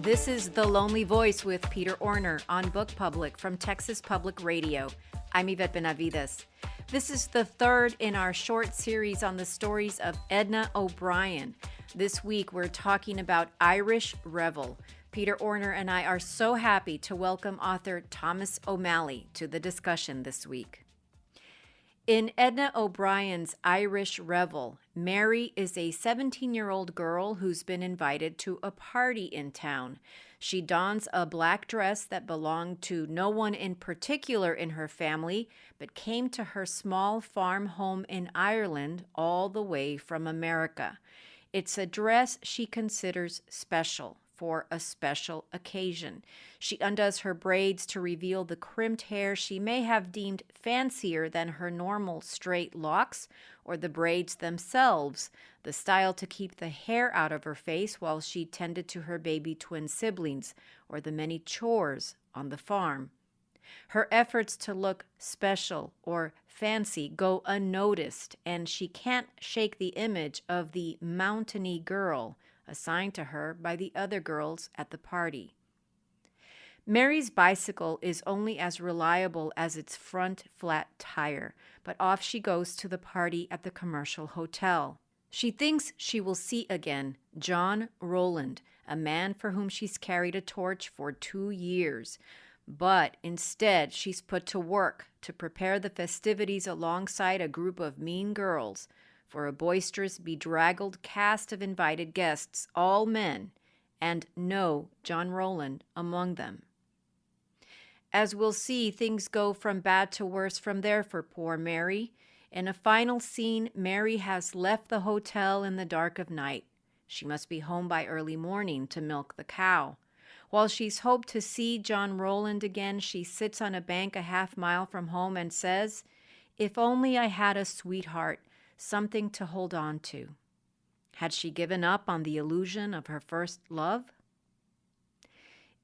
This is The Lonely Voice with Peter Orner on Book Public from Texas Public Radio. I'm Yvette Benavides. This is the third in our short series on the stories of Edna O'Brien. This week we're talking about Irish Revel. Peter Orner and I are so happy to welcome author Thomas O'Malley to the discussion this week. In Edna O'Brien's Irish Revel, Mary is a 17-year-old girl who's been invited to a party in town. She dons a black dress that belonged to no one in particular in her family, but came to her small farm home in Ireland all the way from America. It's a dress she considers special for a special occasion. She undoes her braids to reveal the crimped hair she may have deemed fancier than her normal straight locks or the braids themselves, the style to keep the hair out of her face while she tended to her baby twin siblings or the many chores on the farm. Her efforts to look special or fancy go unnoticed, and she can't shake the image of the mountainy girl assigned to her by the other girls at the party. Mary's bicycle is only as reliable as its front flat tire, but off she goes to the party at the commercial hotel. She thinks she will see again John Rowland, a man for whom she's carried a torch for 2 years. But instead, she's put to work to prepare the festivities alongside a group of mean girls for a boisterous, bedraggled cast of invited guests, all men, and no John Rowland among them. As we'll see, things go from bad to worse from there for poor Mary. In a final scene, Mary has left the hotel in the dark of night. She must be home by early morning to milk the cow. While she's hoped to see John Rowland again, she sits on a bank a half-mile from home and says, "If only I had a sweetheart, something to hold on to." Had she given up on the illusion of her first love?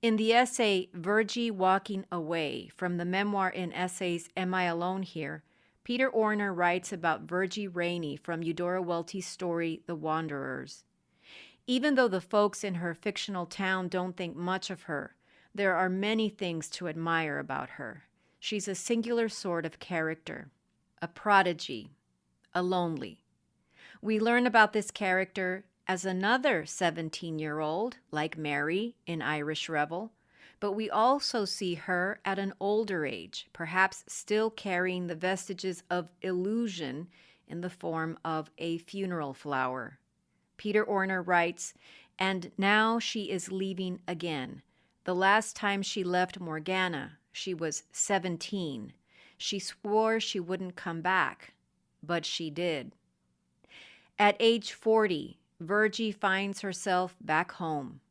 In the essay Virgie Walking Away, from the memoir in essays Am I Alone Here?, Peter Orner writes about Virgie Rainey from Eudora Welty's story The Wanderers. Even though the folks in her fictional town don't think much of her, there are many things to admire about her. She's a singular sort of character, a prodigy, a lonely. We learn about this character as another 17-year-old, like Mary in Irish Revel, but we also see her at an older age, perhaps still carrying the vestiges of illusion in the form of a funeral flower. Peter Orner writes, "And now she is leaving again. The last time she left Morgana, she was 17. She swore she wouldn't come back, but she did." At age 40, Virgie finds herself back home.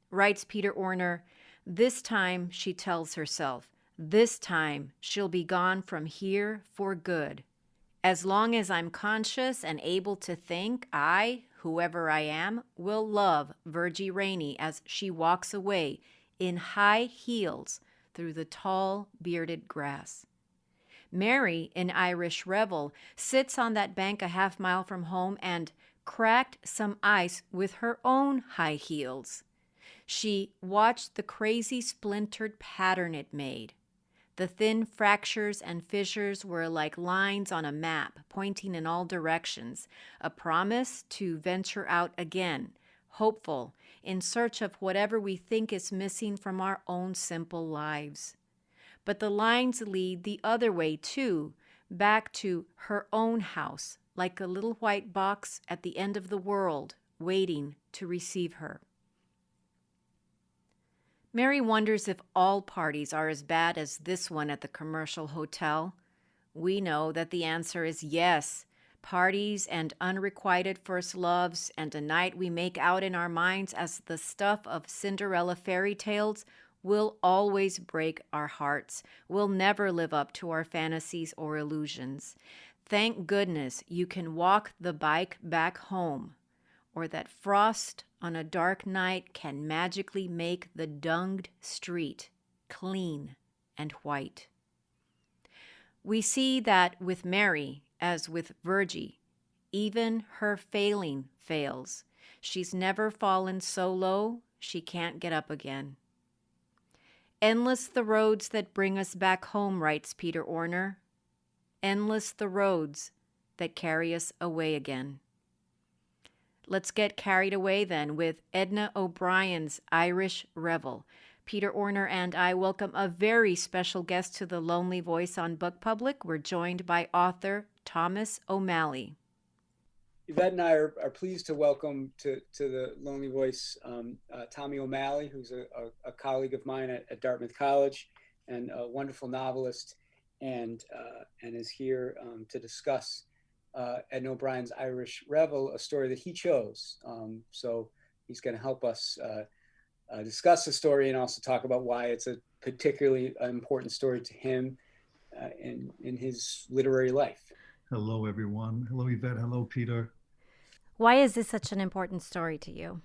Writes Peter Orner, "This time," she tells herself, "this time she'll be gone from here for good. As long as I'm conscious and able to think, I, whoever I am, will love Virgie Rainey as she walks away in high heels through the tall, bearded grass." Mary, in Irish Revel, sits on that bank a half-mile from home and cracked some ice with her own high heels. She watched the crazy splintered pattern it made. The thin fractures and fissures were like lines on a map, pointing in all directions, a promise to venture out again, hopeful, in search of whatever we think is missing from our own simple lives. But the lines lead the other way, too, back to her own house, like a little white box at the end of the world, waiting to receive her. Mary wonders if all parties are as bad as this one at the commercial hotel. We know that the answer is yes. Parties and unrequited first loves and a night we make out in our minds as the stuff of Cinderella fairy tales will always break our hearts, will never live up to our fantasies or illusions. Thank goodness you can walk the bike back home, or that frost on a dark night can magically make the dunged street clean and white. We see that with Mary, as with Virgie, even her failing fails. She's never fallen so low, she can't get up again. Endless the roads that bring us back home, writes Peter Orner. Endless the roads that carry us away again. Let's get carried away then with Edna O'Brien's Irish Revel. Peter Orner and I welcome a very special guest to The Lonely Voice on Book Public. We're joined by author Thomas O'Malley. Yvette and I are pleased to welcome to The Lonely Voice Tommy O'Malley, who's a colleague of mine at Dartmouth College and a wonderful novelist, and is here to discuss Edna O'Brien's Irish Revel, a story that he chose. So he's going to help us discuss the story and also talk about why it's a particularly important story to him in his literary life. Hello, everyone. Hello, Yvette. Hello, Peter. Why is this such an important story to you?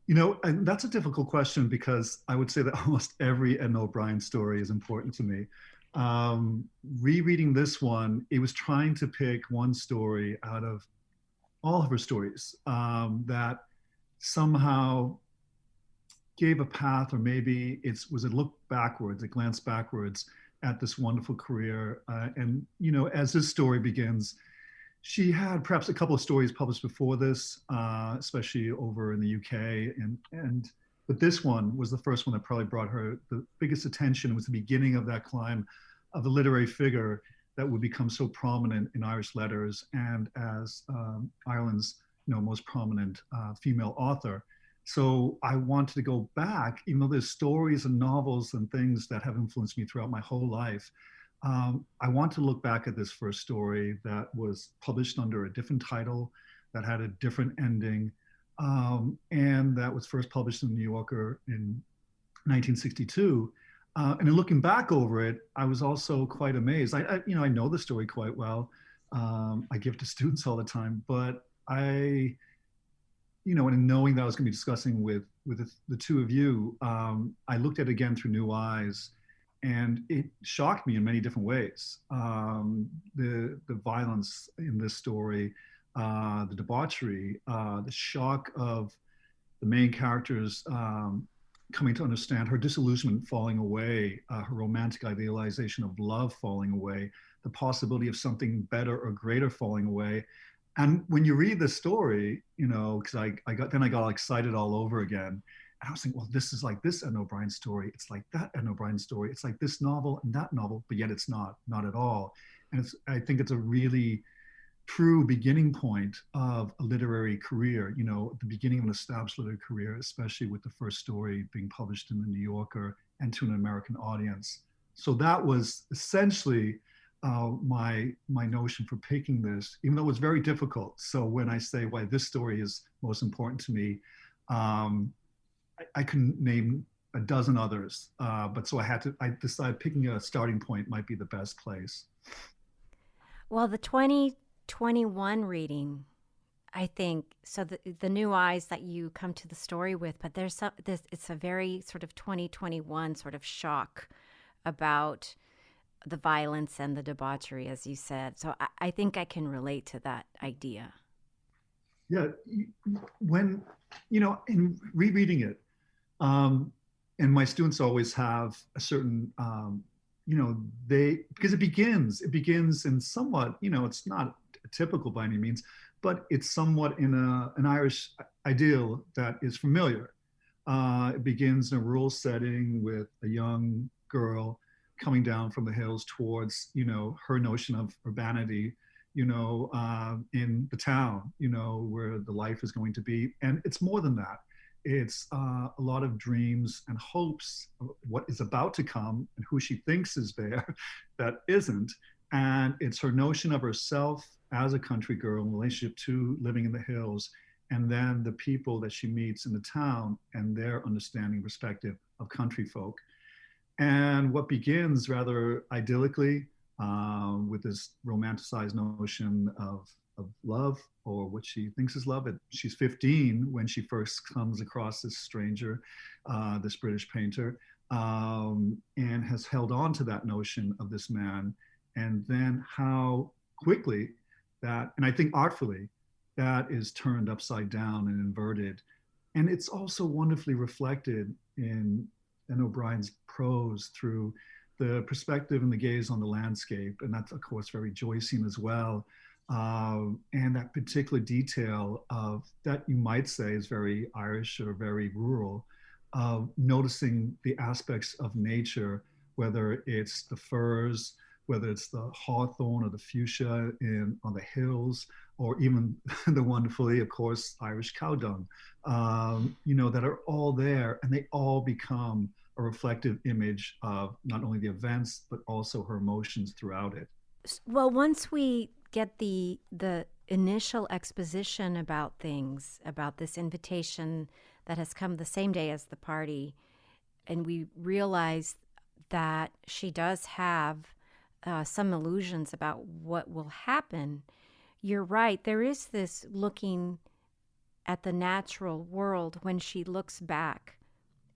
You know, and that's a difficult question because I would say that almost every Edna O'Brien story is important to me. Rereading this one, it was trying to pick one story out of all of her stories that somehow gave a path, or maybe was a look backwards, a glance backwards at this wonderful career. And, you know, as this story begins, she had perhaps a couple of stories published before this, especially over in the UK. But this one was the first one that probably brought her the biggest attention. It was the beginning of that climb of the literary figure that would become so prominent in Irish letters and as Ireland's most prominent female author. So I wanted to go back, even though there's stories and novels and things that have influenced me throughout my whole life. I want to look back at this first story that was published under a different title, that had a different ending, and that was first published in the New Yorker in 1962. And in looking back over it, I was also quite amazed. I know the story quite well. I give it to students all the time, but and in knowing that I was going to be discussing with the two of you, I looked at it again through new eyes, and it shocked me in many different ways. The violence in this story, the debauchery, the shock of the main characters coming to understand her disillusionment falling away, her romantic idealization of love falling away, the possibility of something better or greater falling away. And when you read the story, because I got all excited all over again. And I was thinking, well, this is like this Edna O'Brien story. It's like that Edna O'Brien story. It's like this novel and that novel, but yet it's not at all. And I think it's a really true beginning point of a literary career, the beginning of an established literary career, especially with the first story being published in the New Yorker and to an American audience. So that was essentially my notion for picking this, even though it was very difficult. So when I say why this story is most important to me, I can name a dozen others, but so I decided picking a starting point might be the best place. Well, the 2021 reading, I think, so the new eyes that you come to the story with, but it's a very sort of 2021 sort of shock about the violence and the debauchery, as you said. So I think I can relate to that idea. Yeah, when, in rereading it, and my students always have a certain, because it begins in somewhat, it's not typical by any means, but it's somewhat in an Irish ideal that is familiar. It begins in a rural setting with a young girl coming down from the hills towards, her notion of urbanity, in the town, where the life is going to be. And it's more than that. It's a lot of dreams and hopes of what is about to come and who she thinks is there that isn't. And it's her notion of herself as a country girl in relationship to living in the hills, and then the people that she meets in the town and their understanding perspective of country folk. And what begins rather idyllically with this romanticized notion of love, or what she thinks is love. She's 15 when she first comes across this stranger, this British painter, and has held on to that notion of this man. And then how quickly that, and I think artfully, that is turned upside down and inverted And it's also wonderfully reflected in O'Brien's prose through the perspective and the gaze on the landscape. And that's, of course, very Joycean as well. And that particular detail of that you might say is very Irish or very rural, of noticing the aspects of nature, whether it's the firs, whether it's the hawthorn or the fuchsia on the hills, or even the wonderfully, of course, Irish cow dung, that are all there, and they all become a reflective image of not only the events, but also her emotions throughout it. Well, once we get the initial exposition about things, about this invitation that has come the same day as the party, and we realize that she does have some illusions about what will happen, you're right. There is this looking at the natural world when she looks back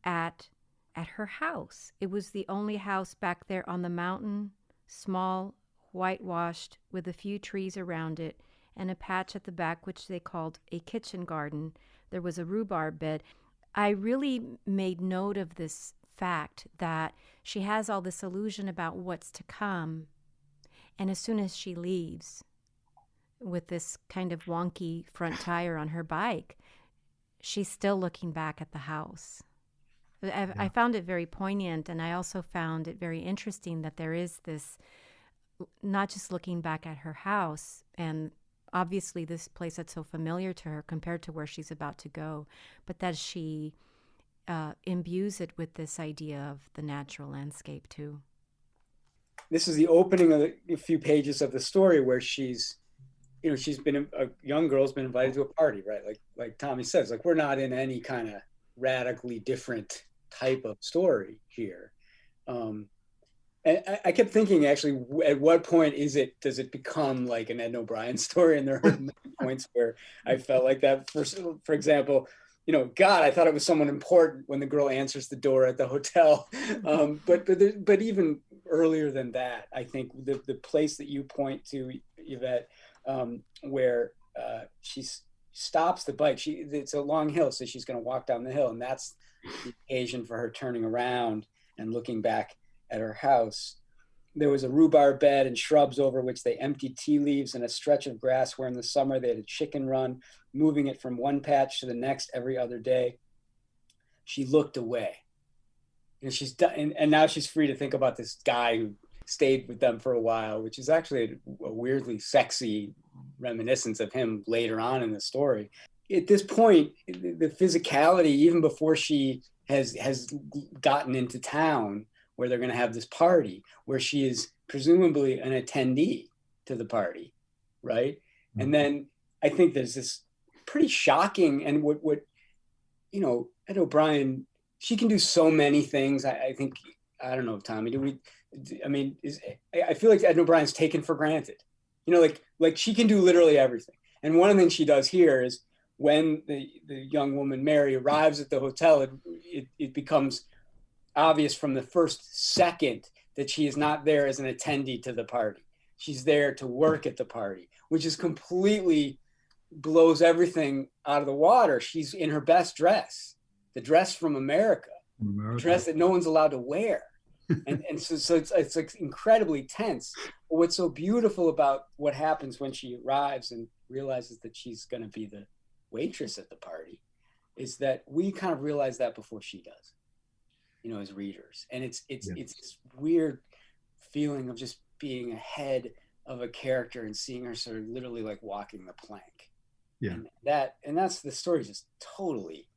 at her house. It was the only house back there on the mountain, small, whitewashed, with a few trees around it, and a patch at the back which they called a kitchen garden. There was a rhubarb bed. I really made note of this fact that she has all this illusion about what's to come, and as soon as she leaves with this kind of wonky front tire on her bike, she's still looking back at the house. I found it very poignant, and I also found it very interesting that there is this, not just looking back at her house, and obviously this place that's so familiar to her compared to where she's about to go, but that she imbues it with this idea of the natural landscape too. This is the opening of a few pages of the story where she's been a young girl's been invited to a party, right? Like Tommy says, like, we're not in any kind of radically different type of story here. And I kept thinking, actually, at what point does it become like an Edna O'Brien story? And there are many points where I felt like that. For example, God, I thought it was someone important when the girl answers the door at the hotel. But even earlier than that, I think the place that you point to, Yvette, where she stops the bike. It's a long hill, so she's going to walk down the hill, and that's the occasion for her turning around and looking back at her house. There was a rhubarb bed and shrubs over which they emptied tea leaves and a stretch of grass where in the summer they had a chicken run, moving it from one patch to the next every other day. She looked away. She's done, and now she's free to think about this guy who stayed with them for a while, which is actually a weirdly sexy reminiscence of him later on in the story. At this point, the physicality, even before she has gotten into town where they're going to have this party, where she is presumably an attendee to the party, right? Mm-hmm. And then I think there's this pretty shocking, and what Ed O'Brien, she can do so many things. I think, I don't know, Tommy, I feel like Edna O'Brien's taken for granted. Like she can do literally everything. And one of the things she does here is when the young woman, Mary, arrives at the hotel, it becomes obvious from the first second that she is not there as an attendee to the party. She's there to work at the party, which is completely blows everything out of the water. She's in her best dress, the dress from America. The dress that no one's allowed to wear. And so it's like incredibly tense. But what's so beautiful about what happens when she arrives and realizes that she's going to be the waitress at the party is that we kind of realize that before she does, as readers. And it's this weird feeling of just being ahead of a character and seeing her sort of literally like walking the plank. Yeah. And that's the story, just totally.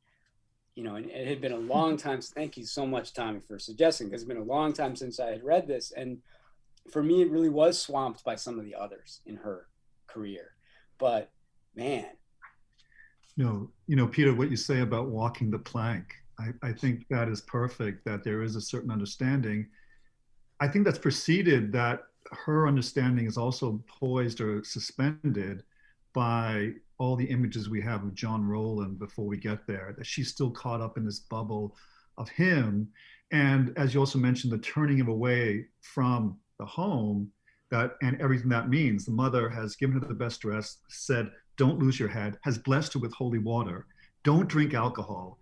And it had been a long time. Thank you so much, Tommy, for suggesting, because it's been a long time since I had read this. And for me, it really was swamped by some of the others in her career. But man. Peter, what you say about walking the plank, I think that is perfect, that there is a certain understanding. I think that's preceded that her understanding is also poised or suspended by all the images we have of John Rowland before we get there, that she's still caught up in this bubble of him. And as you also mentioned, the turning him away from the home, and everything that means. The mother has given her the best dress, said, don't lose your head, has blessed her with holy water. don't drink alcohol.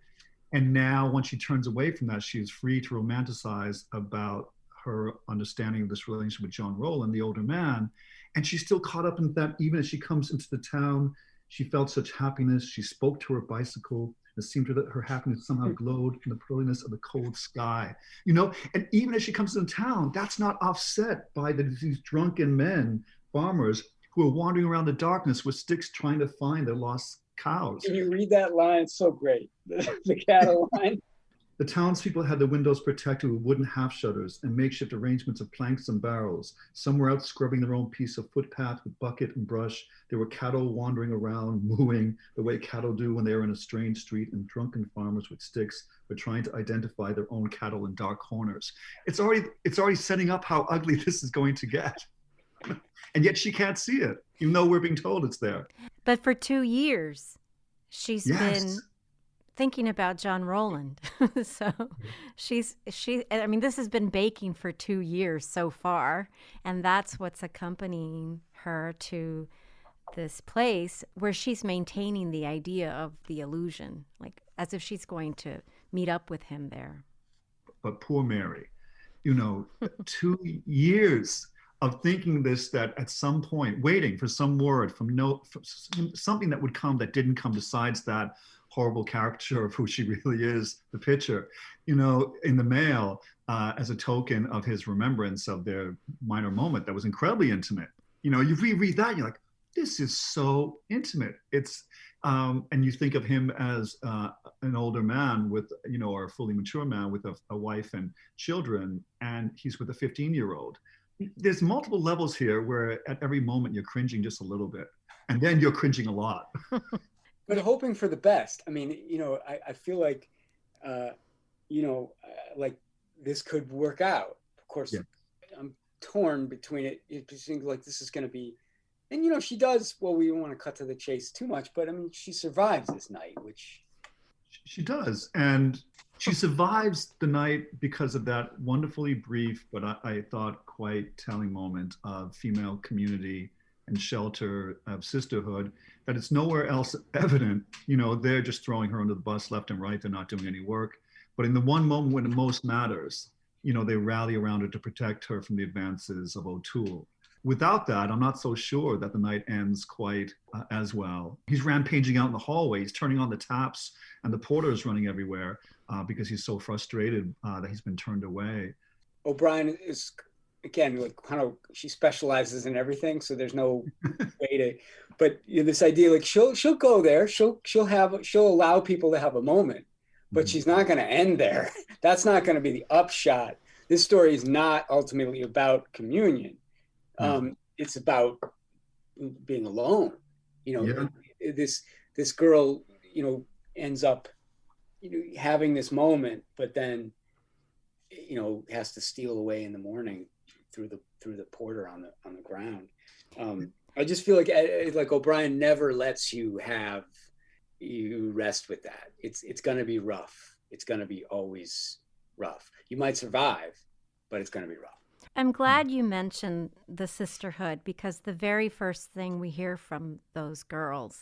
And now, once she turns away from that, she is free to romanticize about her understanding of this relationship with John Rowland, the older man. And she's still caught up in that. Even as she comes into the town, she felt such happiness. She spoke to her bicycle. It seemed to her that her happiness somehow glowed in the pearliness of the cold sky. And even as she comes into town, that's not offset by these drunken men, farmers, who are wandering around the darkness with sticks trying to find their lost cows. Can you read that line? It's so great. The cattle line. The townspeople had the windows protected with wooden half shutters and makeshift arrangements of planks and barrels. Some were out scrubbing their own piece of footpath with bucket and brush. There were cattle wandering around, mooing the way cattle do when they are in a strange street, and drunken farmers with sticks were trying to identify their own cattle in dark corners. It's already setting up how ugly this is going to get. And yet she can't see it, even though we're being told it's there. But for 2 years, she's Yes. been thinking about John Rowland. So I mean, this has been baking for 2 years so far, and that's what's accompanying her to this place where she's maintaining the idea of the illusion, like as if she's going to meet up with him there. But poor Mary, 2 years of thinking this, that at some point, waiting for some word from something that would come that didn't come, besides that horrible caricature of who she really is, the picture, in the mail, as a token of his remembrance of their minor moment that was incredibly intimate. You reread that, and you're like, this is so intimate. It's, and you think of him as an older man with, or a fully mature man with a wife and children, and he's with a 15-year-old. There's multiple levels here where at every moment you're cringing just a little bit, and then you're cringing a lot. But hoping for the best. I mean, I feel like, like this could work out. Of course, yeah. I'm torn between it. It seems like this is going to be, and she does. Well, we don't want to cut to the chase too much, but I mean, she survives this night, which she does, and she survives the night because of that wonderfully brief, but I thought quite telling moment of female community and shelter, of sisterhood, that it's nowhere else evident. They're just throwing her under the bus left and right. They're not doing any work. But in the one moment when it most matters, they rally around her to protect her from the advances of O'Toole. Without that, I'm not so sure that the night ends quite as well. He's rampaging out in the hallway. He's turning on the taps, and the porter is running everywhere because he's so frustrated that he's been turned away. O'Brien is, again, like kind of, she specializes in everything, so there's no way to. But this idea, like she'll go there, she'll allow people to have a moment, but she's not going to end there. That's not going to be the upshot. This story is not ultimately about communion. It's about being alone. This girl, ends up, having this moment, but then, has to steal away in the morning through the porter on the ground. I just feel like O'Brien never lets you rest with that. It's going to be rough. It's going to be always rough. You might survive, but it's going to be rough. I'm glad you mentioned the sisterhood, because the very first thing we hear from those girls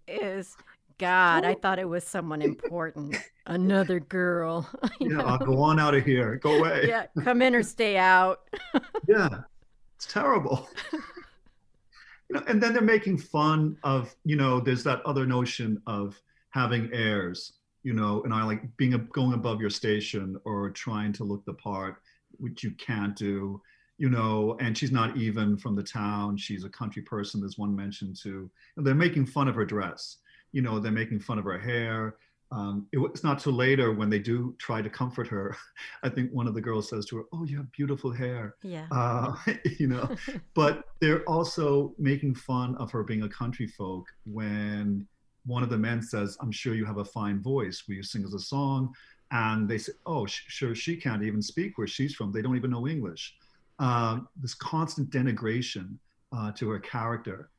is, God, I thought it was someone important. Another girl. I'll go on out of here. Go away. Yeah, come in or stay out. Yeah, it's terrible. And then they're making fun of, there's that other notion of having heirs. And I like going above your station or trying to look the part, which you can't do, and she's not even from the town. She's a country person. There's one mention too. And they're making fun of her dress. They're making fun of her hair. It's not till later when they do try to comfort her. I think one of the girls says to her, "Oh, you have beautiful hair." Yeah. But they're also making fun of her being a country folk when one of the men says, "I'm sure you have a fine voice. Will you sing us a song?" And they say, "Oh, sure, she can't even speak where she's from. They don't even know English." This constant denigration to her character,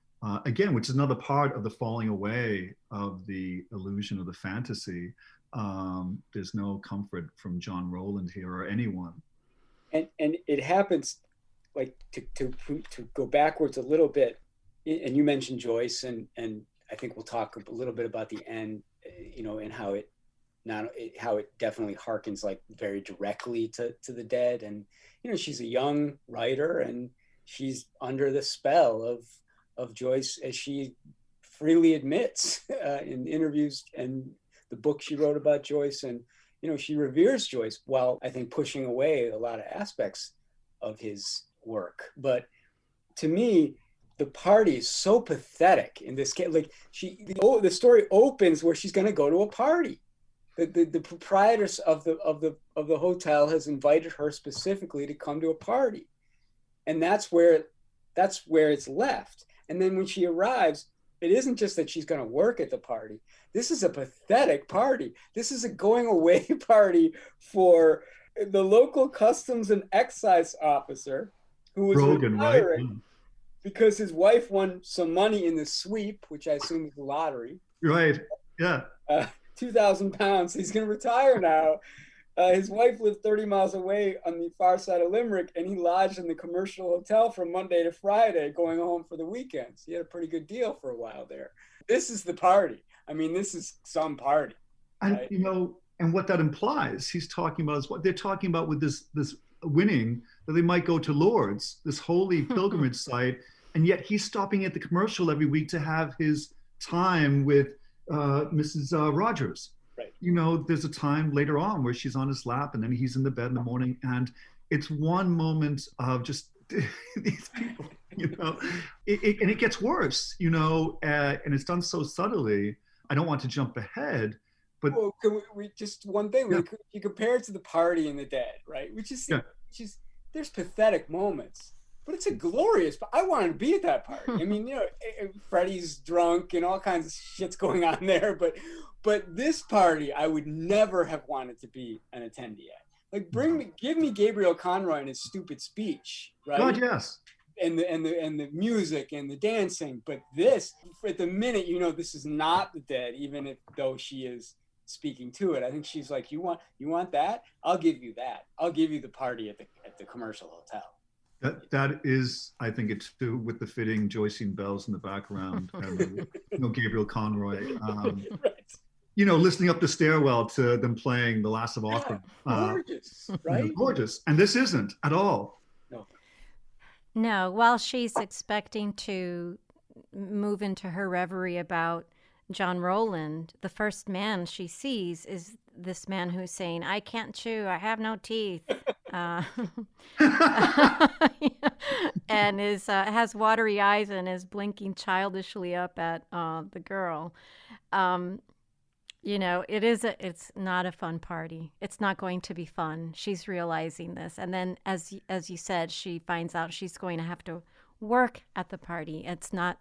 again, which is another part of the falling away of the illusion of the fantasy. There's no comfort from John Rowland here or anyone. And it happens, like, to go backwards a little bit, and you mentioned Joyce and I think we'll talk a little bit about the end, and how it definitely harkens like very directly to the dead. And she's a young writer, and she's under the spell of Joyce, as she freely admits in interviews and the book she wrote about Joyce. And she reveres Joyce while I think pushing away a lot of aspects of his work. But to me, the party is so pathetic in this case. Like the story opens where she's going to go to a party. The proprietors of the hotel has invited her specifically to come to a party, and that's where it's left. And then when she arrives, it isn't just that she's going to work at the party. This is a pathetic party. This is a going away party for the local customs and excise officer who was Brogan, retiring, right? because his wife won some money in the sweep, which I assume is the lottery. Right. Yeah. 2,000 pounds. He's going to retire now. His wife lived 30 miles away on the far side of Limerick, and he lodged in the commercial hotel from Monday to Friday, going home for the weekends. He had a pretty good deal for a while there. This is the party. I mean, this is some party. Right? And and what that implies, he's talking about is what they're talking about with this winning, that they might go to Lourdes, this holy pilgrimage site, and yet he's stopping at the commercial every week to have his time with Mrs. Rogers. Right. There's a time later on where she's on his lap, and then he's in the bed in the morning, and it's one moment of just these people, and it gets worse, and it's done so subtly. I don't want to jump ahead, but can we just one thing? Yeah. You compare it to the party and the dead, right? Which is there's pathetic moments, but it's a glorious. I wanted to be at that party. I mean, Freddie's drunk and all kinds of shit's going on there, but this party I would never have wanted to be an attendee at. Like, give me Gabriel Conroy and his stupid speech, right? God, yes. And the music and the dancing, but this, at the minute, this is not the dead, even though she is speaking to it. I think she's like, you want that? I'll give you that. I'll give you the party at the commercial hotel. That is, I think, it's too, with the fitting Joycean bells in the background, and Gabriel Conroy. Right. Listening up the stairwell to them playing The Last of Opera. Gorgeous, right? Gorgeous. And this isn't at all. No, while she's expecting to move into her reverie about John Rowland, the first man she sees is this man who's saying, "I can't chew, I have no teeth," and has watery eyes and is blinking childishly up at the girl. It's not a fun party. It's not going to be fun. She's realizing this. And then, as you said, she finds out she's going to have to work at the party. It's not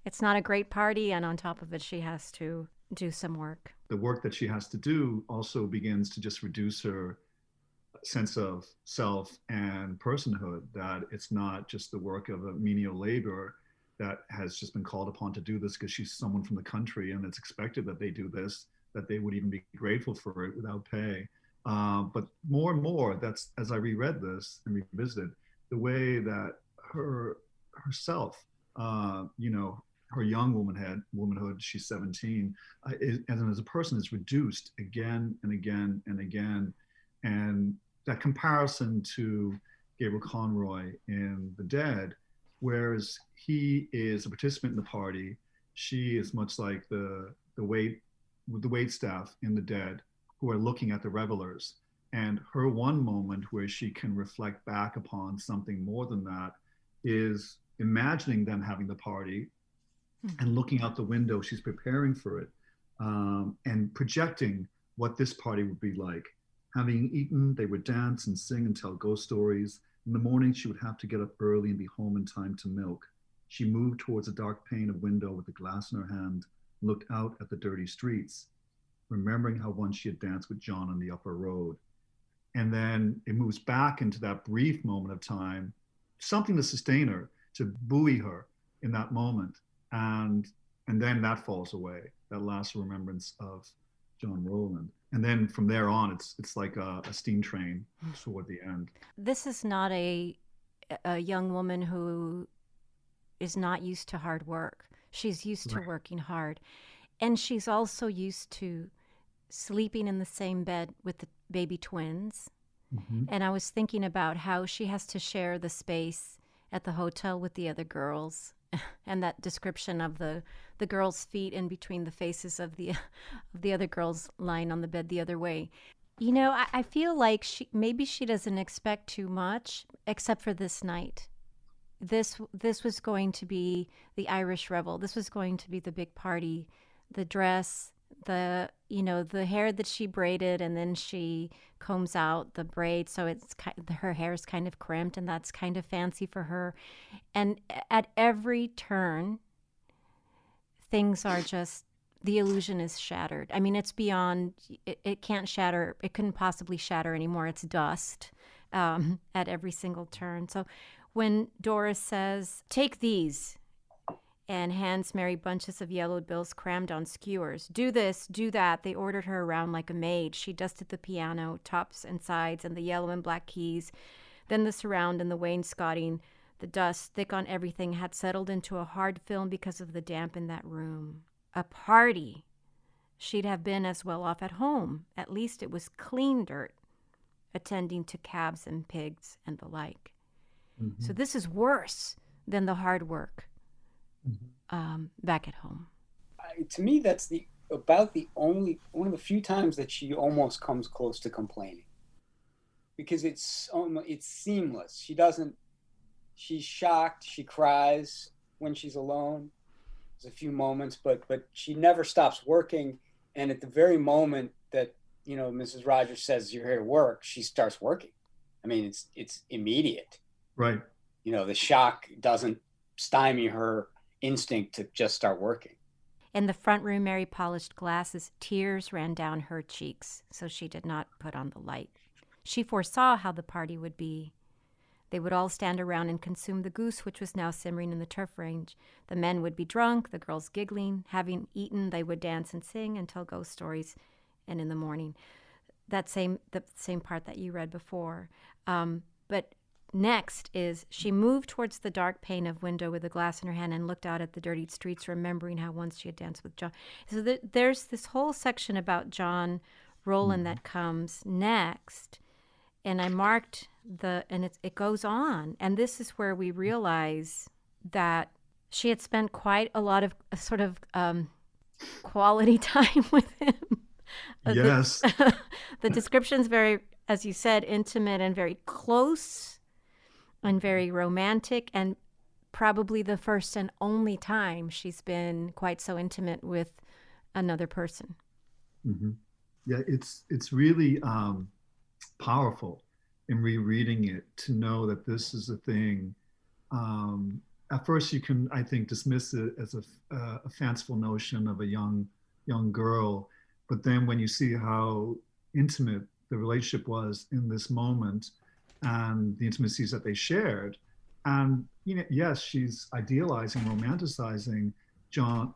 a great party. And on top of it, she has to do some work. The work that she has to do also begins to just reduce her sense of self and personhood, that it's not just the work of a menial laborer that has just been called upon to do this because she's someone from the country and it's expected that they do this, that they would even be grateful for it without pay. But more and more, that's, as I reread this and revisited, the way that herself, her young womanhood, she's 17, and as a person is reduced again and again and again. And that comparison to Gabriel Conroy in The Dead, whereas he is a participant in the party, she is much like the wait staff in The Dead who are looking at the revelers. And her one moment where she can reflect back upon something more than that is imagining them having the party and looking out the window. She's preparing for it, and projecting what this party would be like. Having eaten, they would dance and sing and tell ghost stories. In the morning, she would have to get up early and be home in time to milk. She moved towards a dark pane of window with a glass in her hand, and looked out at the dirty streets, remembering how once she had danced with John on the upper road. And then it moves back into that brief moment of time, something to sustain her, to buoy her in that moment. And then that falls away, that last remembrance of John Rowland. And then from there on, it's like a steam train toward the end. This is not a young woman who is not used to hard work. She's used to Right. working hard. And she's also used to sleeping in the same bed with the baby twins. Mhm. And I was thinking about how she has to share the space at the hotel with the other girls, and that description of the girls' feet in between the faces of the of the other girls lying on the bed the other way. You know, I feel like maybe she doesn't expect too much, except for this night. This was going to be the Irish Revel. This was going to be the big party, the dress, the the hair that she braided, and then she combs out the braid so her hair is kind of crimped, and that's kind of fancy for her. And at every turn, things are just, the illusion is shattered. I mean, it's beyond, it can't shatter, it couldn't possibly shatter anymore. It's dust at every single turn. So when Doris says, "Take these," and hands Mary bunches of yellowed bills crammed on skewers, "Do this, do that," they ordered her around like a maid. She dusted the piano, tops and sides, and the yellow and black keys, then the surround and the wainscoting. The dust, thick on everything, had settled into a hard film because of the damp in that room. A party. She'd have been as well off at home. At least it was clean dirt, attending to calves and pigs and the like. So Mhm. this is worse than the hard work back at home. To me, that's about the only one of the few times that she almost comes close to complaining, because it's seamless. She doesn't. She's shocked. She cries when she's alone. There's a few moments, but she never stops working. And at the very moment that Mrs. Rogers says, "You're here to work," she starts working. I mean, it's immediate. Right. The shock doesn't stymie her instinct to just start working. In the front room, Mary polished glasses. Tears ran down her cheeks, so she did not put on the light. She foresaw how the party would be. They would all stand around and consume the goose, which was now simmering in the turf range. The men would be drunk, the girls giggling. Having eaten, they would dance and sing and tell ghost stories. And in the morning, the same part that you read before. But next is, she moved towards the dark pane of window with a glass in her hand and looked out at the dirtied streets, remembering how once she had danced with John. So there's this whole section about John Rowland that comes next. And I marked it goes on. And this is where we realize that she had spent quite a lot of sort of quality time with him. Yes. The description's very, as you said, intimate and very close and very romantic, and probably the first and only time she's been quite so intimate with another person. Mm-hmm. Yeah, it's really powerful in rereading it to know that this is a thing. At first, you can, I think, dismiss it as a fanciful notion of a young girl, but then when you see how intimate the relationship was in this moment and the intimacies that they shared, and yes, she's idealizing, romanticizing John,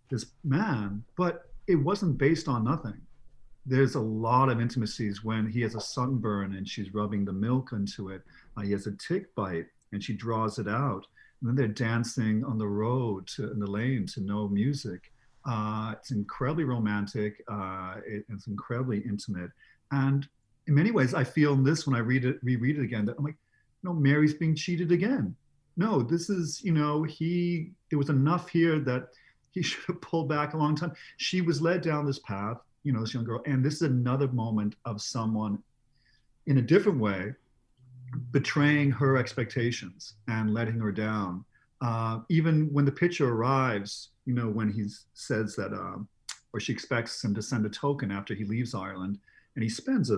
this man, but it wasn't based on nothing. There's a lot of intimacies when he has a sunburn and she's rubbing the milk into it. He has a tick bite and she draws it out. And then they're dancing on the road in the lane to no music. It's incredibly romantic. It's incredibly intimate. And in many ways, I feel in this when I reread it again, that I'm like, Mary's being cheated again. No, this is, there was enough here that he should have pulled back a long time. She was led down this path, this young girl. And this is another moment of someone in a different way betraying her expectations and letting her down. Even when the pitcher arrives, when he says that, or she expects him to send a token after he leaves Ireland, and he spends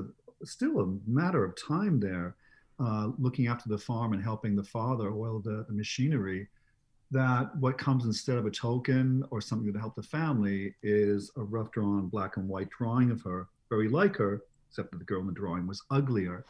still a matter of time there, looking after the farm and helping the father oil the machinery, that what comes instead of a token or something to help the family is a rough drawn black and white drawing of her, very like her, except that the girl in the drawing was uglier.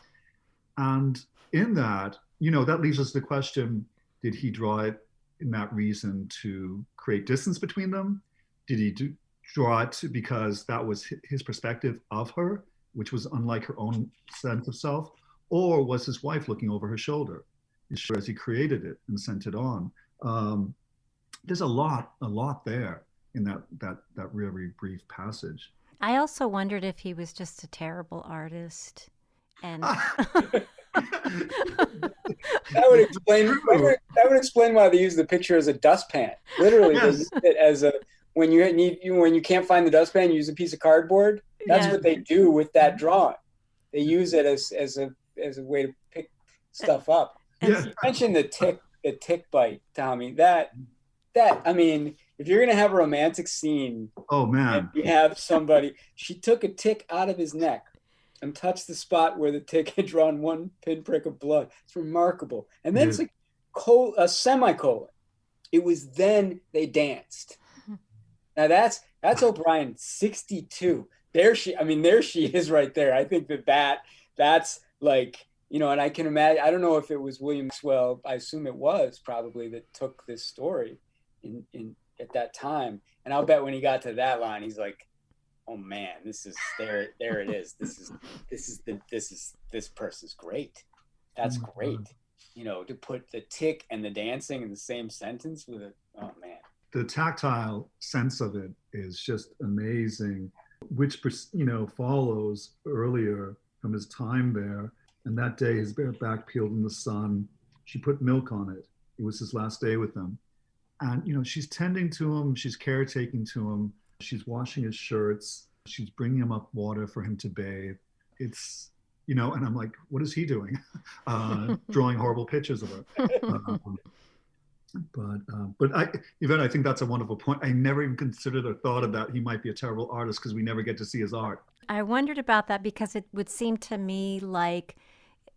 And in that, that leaves us the question, did he draw it in that reason to create distance between them? Did he draw it because that was his perspective of her, which was unlike her own sense of self? Or was his wife looking over her shoulder as he created it and sent it on? there's a lot there in that very brief passage. I also wondered if he was just a terrible artist. And That would It's explain. true. That would explain why they use the picture as a dustpan. Literally, they use Yes. it as a when you can't find the dustpan, you use a piece of cardboard. That's yeah, what they do with that drawing. They use it as a way to pick stuff up. and Yeah. You mentioned the tick bite, Tommy. That I mean, if you're gonna have a romantic scene Oh and man. you have somebody, she took a tick out of his neck and touched the spot where the tick had drawn one pinprick of blood. It's remarkable. And then Yeah. it's like a semicolon. It was then they danced. Now that's O'Brien 62. There she is right there. I think that's like, and I can imagine, I don't know if it was William Maxwell, I assume it was probably, that took this story in at that time. And I'll bet when he got to that line, he's like, oh man, this is there it is. This person's great. That's great. To put the tick and the dancing in the same sentence with a, oh man. The tactile sense of it is just amazing, which follows earlier from his time there. And that day, his bare back peeled in the sun. She put milk on it. It was his last day with him. And, she's tending to him. She's caretaking to him. She's washing his shirts. She's bringing him up water for him to bathe. It's, and I'm like, what is he doing? Drawing horrible pictures of her. But Yvette, I think that's a wonderful point. I never even considered or thought of that. He might be a terrible artist because we never get to see his art. I wondered about that because it would seem to me like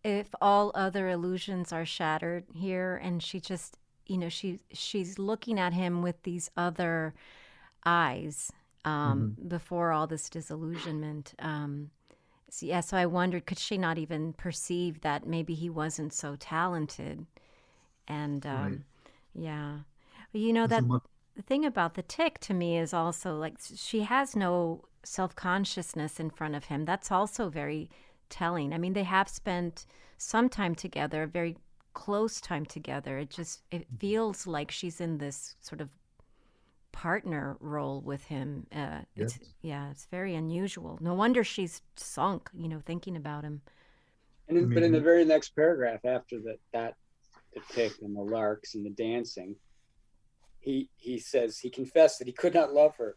if all other illusions are shattered here, and she just, she's looking at him with these other eyes before all this disillusionment. So I wondered, could she not even perceive that maybe he wasn't so talented? And Right. yeah, There's the thing about the tick to me is also like she has no self-consciousness in front of him. That's also very telling. I mean, they have spent some time together, very close time together. It feels like she's in this sort of partner role with him. Yes. It's very unusual. No wonder she's sunk, thinking about him. But in the very next paragraph after the tick and the larks and the dancing, he says he confessed that he could not love her,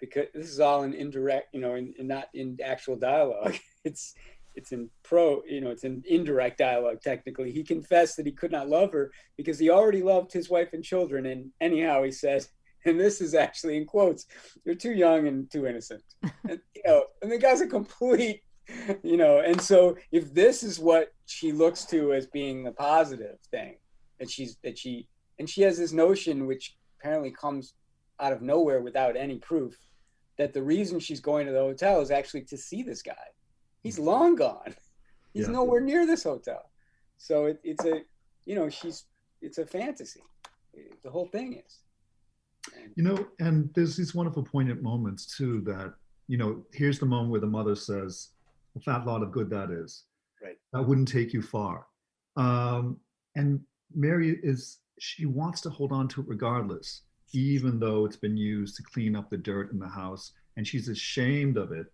because this is all in indirect, and not in actual dialogue. It's in it's in indirect dialogue technically. He confessed that he could not love her because he already loved his wife and children. And anyhow, he said, and this is actually in quotes, "You're too young and too innocent." And, and the guy's a complete, and so if this is what she looks to as being the positive thing, and she has this notion, which apparently comes out of nowhere without any proof, that the reason she's going to the hotel is actually to see this guy. He's long gone. He's nowhere near this hotel. So it's a fantasy. The whole thing is. And there's these wonderful poignant moments too that, here's the moment where the mother says, "A fat lot of good that is. Right. That wouldn't take you far." And Mary she wants to hold on to it regardless, even though it's been used to clean up the dirt in the house. And she's ashamed of it.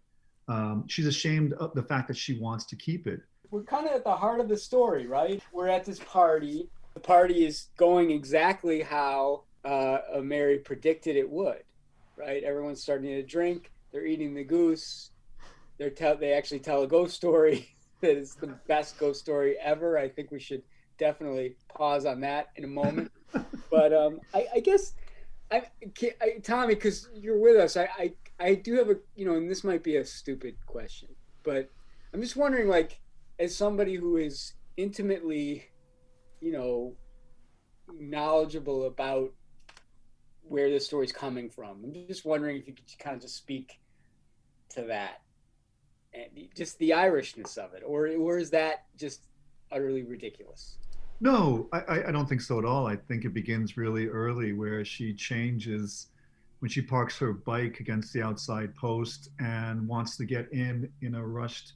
She's ashamed of the fact that she wants to keep it. We're kind of at the heart of the story, right? We're at this party. The party is going exactly how Mary predicted it would, right? Everyone's starting to drink. They're eating the goose. They actually tell a ghost story that is the best ghost story ever. I think we should definitely pause on that in a moment. But I guess, Tommy, because you're with us, I do have and this might be a stupid question, but I'm just wondering, like, as somebody who is intimately, knowledgeable about where this story's coming from, I'm just wondering if you could kind of just speak to that and just the Irishness of it, or is that just utterly ridiculous? No, I don't think so at all. I think it begins really early, where she changes when she parks her bike against the outside post and wants to get in a rushed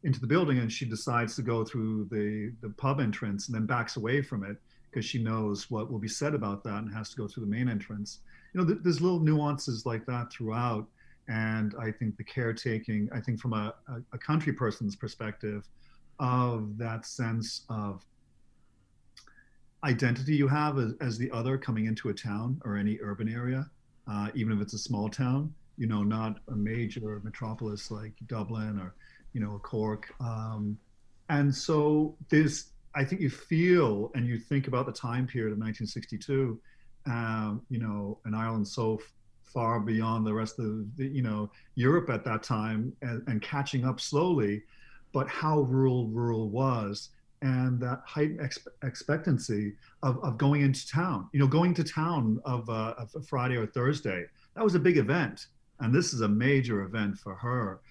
into the building, and she decides to go through the pub entrance and then backs away from it because she knows what will be said about that and has to go through the main entrance. There's little nuances like that throughout. And I think the caretaking, I think from a country person's perspective, of that sense of identity you have as the other coming into a town or any urban area, even if it's a small town, not a major metropolis like Dublin or, Cork. And so I think you feel and you think about the time period of 1962, and Ireland so far beyond the rest of Europe at that time, and catching up slowly, but how rural was, and that heightened expectancy of going into town, going to town of a Friday or Thursday. That was a big event, and this is a major event for her.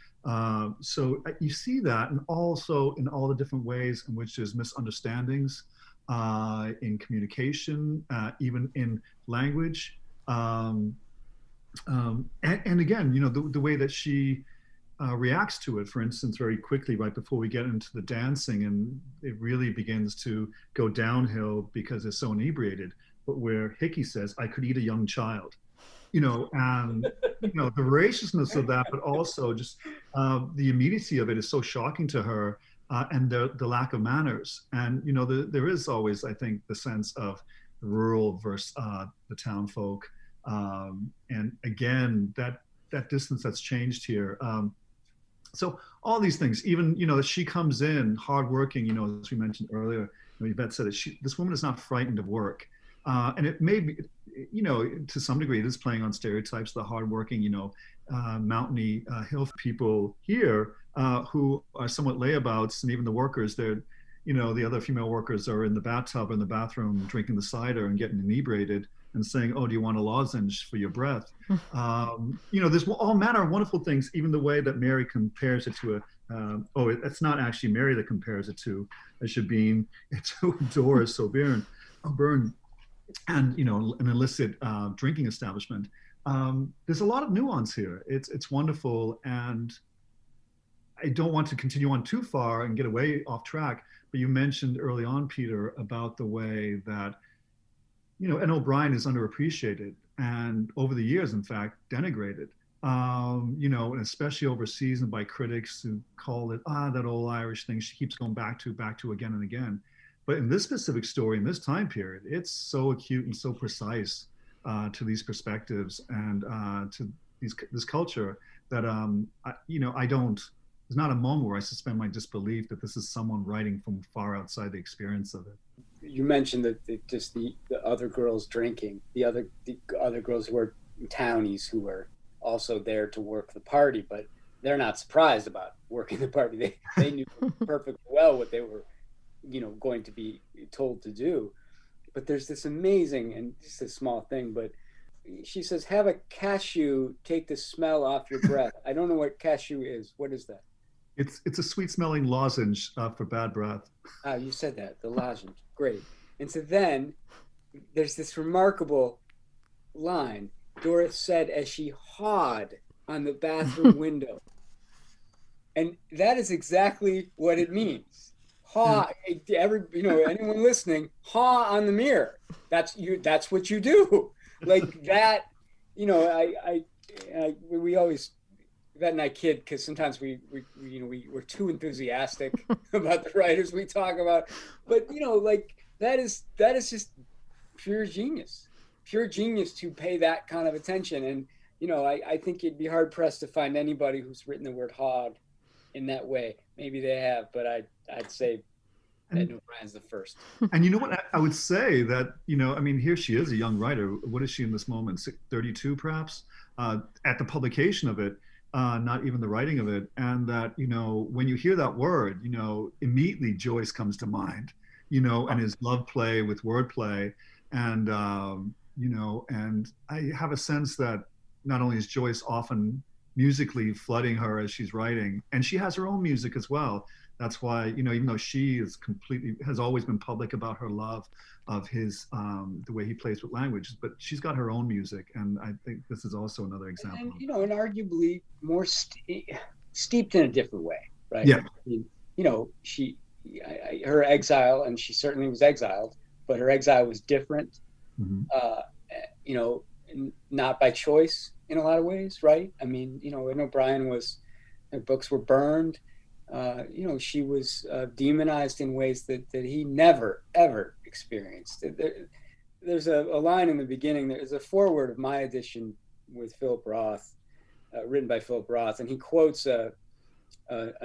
So you see that, and also in all the different ways in which there's misunderstandings in communication, even in language. And again, the way that she reacts to it, for instance, very quickly, right before we get into the dancing, and it really begins to go downhill because they're so inebriated, but where Hickey says, "I could eat a young child," and the voraciousness of that, but also just the immediacy of it is so shocking to her, and the lack of manners. And there is always, I think, the sense of rural versus the town folk, and again, that distance that's changed here. So all these things, even that she comes in hardworking, as we mentioned earlier, Yvette said it, this woman is not frightened of work, and it may be, to some degree, it is playing on stereotypes, the hardworking, mountainy hill people here, who are somewhat layabouts, and even the workers, they're, the other female workers are in the bathtub or in the bathroom drinking the cider and getting inebriated and saying, "Oh, do you want a lozenge for your breath?" There's all manner of wonderful things, even the way that Mary compares it to it's not actually Mary that compares it to, it should be to Doris O'Byrne, and an illicit drinking establishment. There's a lot of nuance here. It's wonderful, and I don't want to continue on too far and get away off track, but you mentioned early on, Peter, about the way that Edna O'Brien is underappreciated, and over the years, in fact, denigrated. And especially overseas and by critics who call it that old Irish thing she keeps going back to again and again. But in this specific story, in this time period, it's so acute and so precise to these perspectives and to this culture that there's not a moment where I suspend my disbelief that this is someone writing from far outside the experience of it. You mentioned that the other girls drinking, the other girls who were townies who were also there to work the party, but they're not surprised about working the party. They knew perfectly well what they were, going to be told to do. But there's this amazing, and just a small thing, but she says, "Have a cashew take the smell off your breath." I don't know what cashew is. What is that? It's a sweet smelling lozenge for bad breath. Ah, you said that, the lozenge. Great. And so then there's this remarkable line Doris said as she hawed on the bathroom window. And that is exactly what it means. Haw, anyone listening, haw on the mirror. That's what you do. Like that, we always, Yvette and I kid, because sometimes we're too enthusiastic about the writers we talk about. But that is just pure genius to pay that kind of attention. And I think you'd be hard pressed to find anybody who's written the word hog in that way. Maybe they have, but I'd say Edna O'Brien's the first. And you know what? I would say that, here she is, a young writer. What is she in this moment? 32, perhaps? At the publication of it, not even the writing of it. And that, when you hear that word, immediately Joyce comes to mind, and his love play with wordplay. And, and I have a sense that not only is Joyce often musically flooding her as she's writing, and she has her own music as well. That's why, even though she has always been public about her love of his, the way he plays with language, but she's got her own music. And I think this is also another example. And arguably more steeped in a different way, right? Yeah. Her exile, and she certainly was exiled, but her exile was different. Mhm. You know, not by choice in a lot of ways, right? I mean, you know, Edna O'Brien her books were burned. You know, she was demonized in ways that he never, ever experienced. There's a line in the beginning, there's a foreword of my edition with Philip Roth, written by Philip Roth, and he quotes an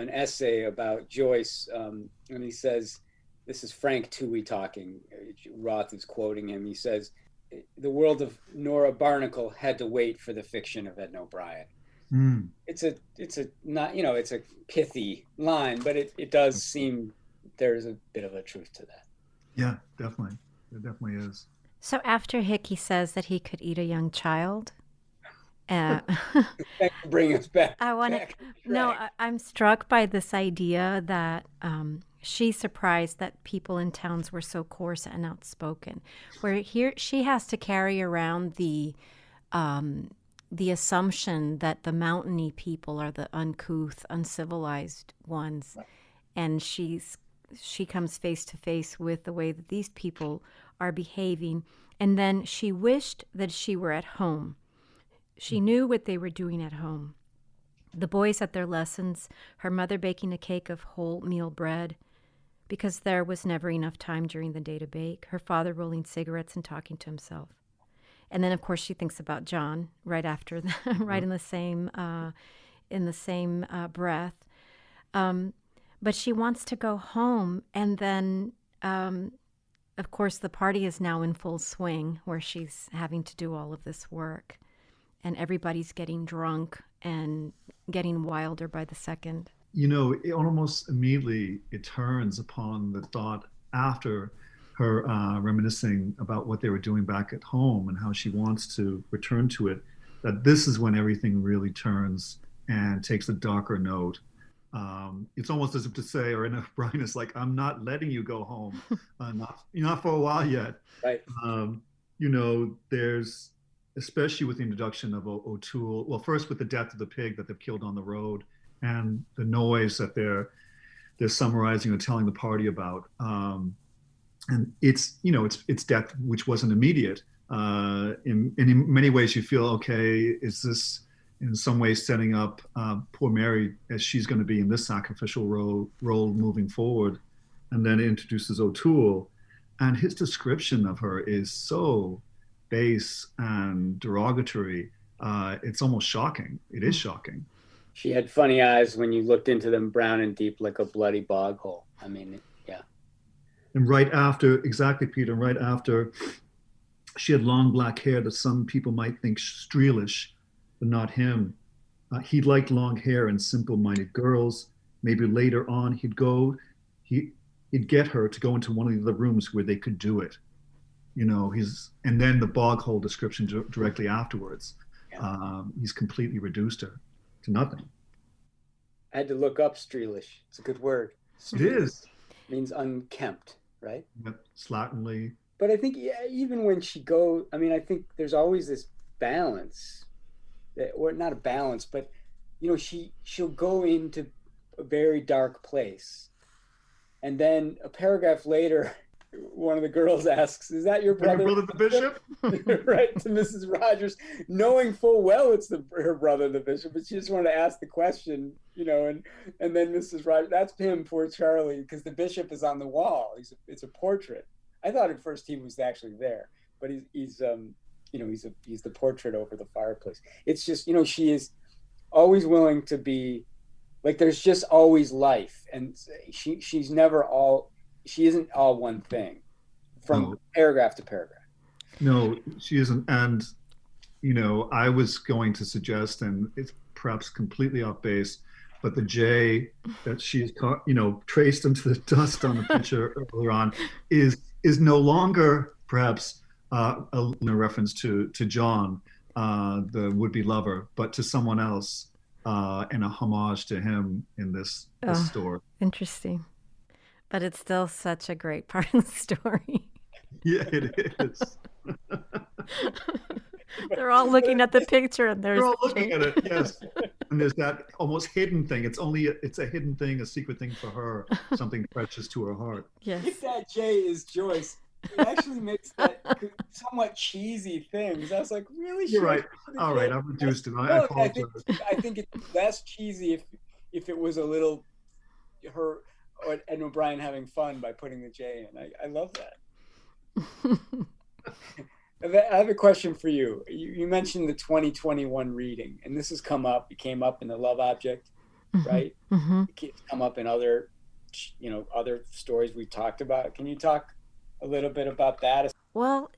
essay about Joyce, and he says, this is Frank Toohey talking, Roth is quoting him, he says, the world of Nora Barnacle had to wait for the fiction of Edna O'Brien. Mm. It's a not, you know, it's a pithy line, but it does seem there's a bit of a truth to that. Yeah, definitely. It definitely is. So after Hickey says that he could eat a young child, Thanks for bringing us back. I want to. No, I'm struck by this idea that she's surprised that people in towns were so coarse and outspoken. Where here she has to carry around the assumption that the mountainy people are the uncouth, uncivilized ones, right. And she comes face to face with the way that these people are behaving, and then she wished that she were at home. She knew what they were doing at home. The boys at their lessons, her mother baking a cake of wholemeal bread because there was never enough time during the day to bake, her father rolling cigarettes and talking to himself. And then, of course, she thinks about John right after that, right in the same breath. But she wants to go home, and then, of course, the party is now in full swing, where she's having to do all of this work, and everybody's getting drunk and getting wilder by the second. You know, it almost immediately it turns upon the thought after her reminiscing about what they were doing back at home and how she wants to return to it, that this is when everything really turns and takes a darker note. It's almost as if to say, or Edna O'Brien is like, I'm not letting you go home, not for a while yet. Right. You know, there's, especially with the introduction of O'Toole, well, first with the death of the pig that they've killed on the road and the noise that they're summarizing or telling the party about. And it's, you know, it's death, which wasn't immediate. In many ways you feel, okay, is this in some ways setting up poor Mary as she's going to be in this sacrificial role moving forward? And then it introduces O'Toole, and his description of her is so base and derogatory. It's almost shocking. It is shocking. She had funny eyes when you looked into them, brown and deep like a bloody bog hole. I mean, yeah. And right after, exactly, Peter, right after, she had long black hair that some people might think streelish, but not him. He liked long hair and simple-minded girls. Maybe later on he'd get her to go into one of the rooms where they could do it. You know, and then the bog hole description directly afterwards. Yeah. He's completely reduced her to nothing. I had to look up streelish. It's a good word. It is. Means unkempt, right? Yep, slatternly. But I think even when she goes, I mean, I think there's always this balance, or not a balance, but, you know, she'll go into a very dark place. And then a paragraph later, one of the girls asks, is that your brother? Your brother the bishop? Right, to Mrs. Rogers, knowing full well it's her brother the bishop, but she just wanted to ask the question, you know, and then Mrs. Rogers, that's him, poor Charlie, because the bishop is on the wall. It's a portrait. I thought at first he was actually there, but he's you know, he's the portrait over the fireplace. It's just, you know, she is always willing to be, like, there's just always life, and she isn't all one thing from paragraph to paragraph. No, she isn't. And, you know, I was going to suggest, and it's perhaps completely off base, but the J that she's, you know, traced into the dust on the picture earlier on is no longer perhaps a reference to John, the would-be lover, but to someone else, and a homage to him in this story. Interesting. But it's still such a great part of the story. Yeah, it is. They're all looking at the picture, and they're all looking at it. Yes, and there's that almost hidden thing. It's a hidden thing, a secret thing for her, something precious to her heart. Yes. If that J is Joyce, he actually makes that somewhat cheesy things. I was like, really? You're She right. actually put the All J? right, I've reduced it. I No, apologize. I think it's less cheesy if it was a little her or Edna O'Brien having fun by putting the J in. I love that. I have a question for you. You mentioned the 2021 reading, and this has come up. It came up in the Love Object, right? Mm-hmm. It's come up in other, other stories we've talked about. Can you talk a little bit about that? Well,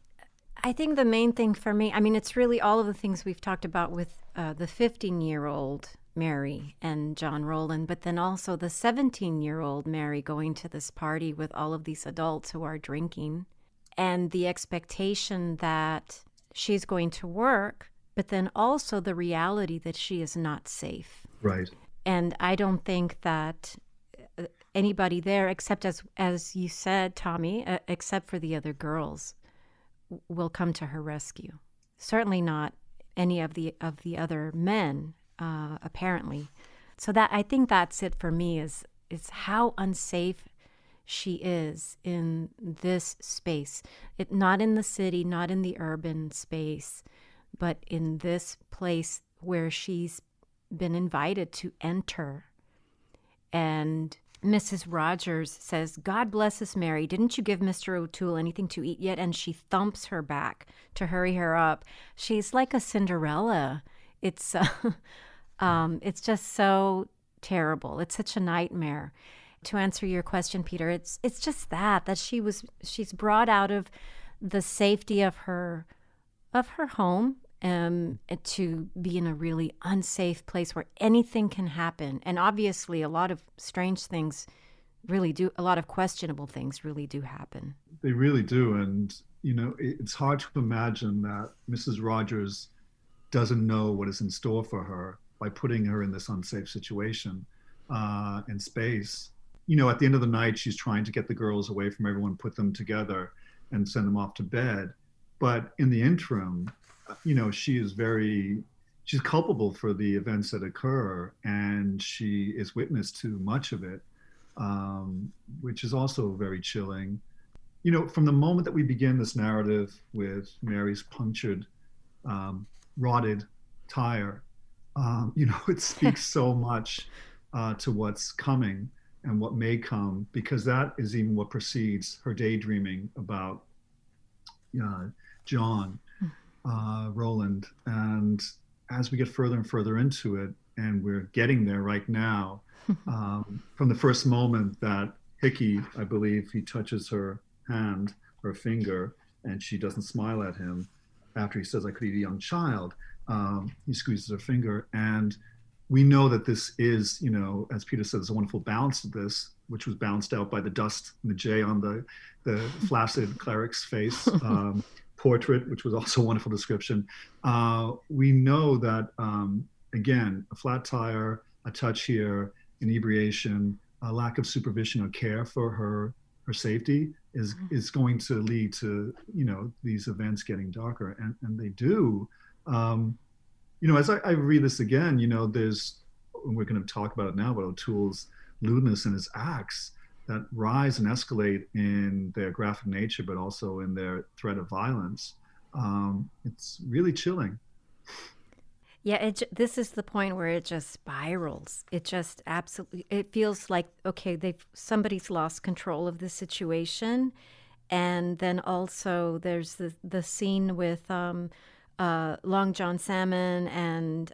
I think the main thing for me, I mean, it's really all of the things we've talked about with the 15-year-old Mary and John Rowland, but then also the 17-year-old Mary going to this party with all of these adults who are drinking, and the expectation that she's going to work, but then also the reality that she is not safe. Right. And I don't think that anybody there, except as you said, Tommy, except for the other girls, will come to her rescue. Certainly not any of the other men, apparently. So that, I think that's it for me, is how unsafe she is in this space. Not in the city, not in the urban space, but in this place where she's been invited to enter. And Mrs. Rogers says, "God bless us, Mary. Didn't you give Mr. O'Toole anything to eat yet?" And she thumps her back to hurry her up. She's like a Cinderella. It's just so terrible. It's such a nightmare. To answer your question, Peter, it's just that she's brought out of the safety of her home to be in a really unsafe place where anything can happen. And obviously a lot of strange things really do, a lot of questionable things really do happen. They really do. And, it's hard to imagine that Mrs. Rogers doesn't know what is in store for her by putting her in this unsafe situation in space. At the end of the night, she's trying to get the girls away from everyone, put them together and send them off to bed. But in the interim, she's culpable for the events that occur, and she is witness to much of it, which is also very chilling. From the moment that we begin this narrative with Mary's punctured, rotted tire, it speaks so much to what's coming and what may come, because that is even what precedes her daydreaming about John Rowland. And as we get further and further into it, and we're getting there right now, from the first moment that Hickey, I believe, he touches her hand, her finger, and she doesn't smile at him after he says, "I could eat a young child," he squeezes her finger. And we know that this is, as Peter said, there's a wonderful balance to this, which was balanced out by the dust and the J on the flaccid cleric's face. Portrait, which was also a wonderful description. We know that, again, a flat tire, a touch here, inebriation, a lack of supervision or care for her safety is going to lead to, these events getting darker. And they do. As I read this again, we're going to talk about it now, about O'Toole's lewdness and his acts that rise and escalate in their graphic nature, but also in their threat of violence. It's really chilling. Yeah, this is the point where it just spirals. It just absolutely, it feels like, okay, somebody's lost control of the situation. And then also there's the scene with Long John Salmon and,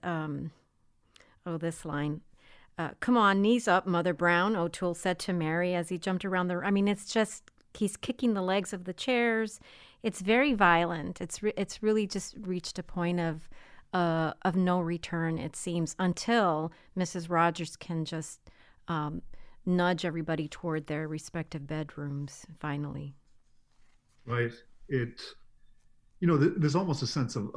this line. "Come on, knees up, Mother Brown," O'Toole said to Mary as he jumped around the... I mean, it's just, he's kicking the legs of the chairs. It's very violent. It's really just reached a point of no return, it seems, until Mrs. Rogers can just nudge everybody toward their respective bedrooms, finally. Right. There's almost a sense of...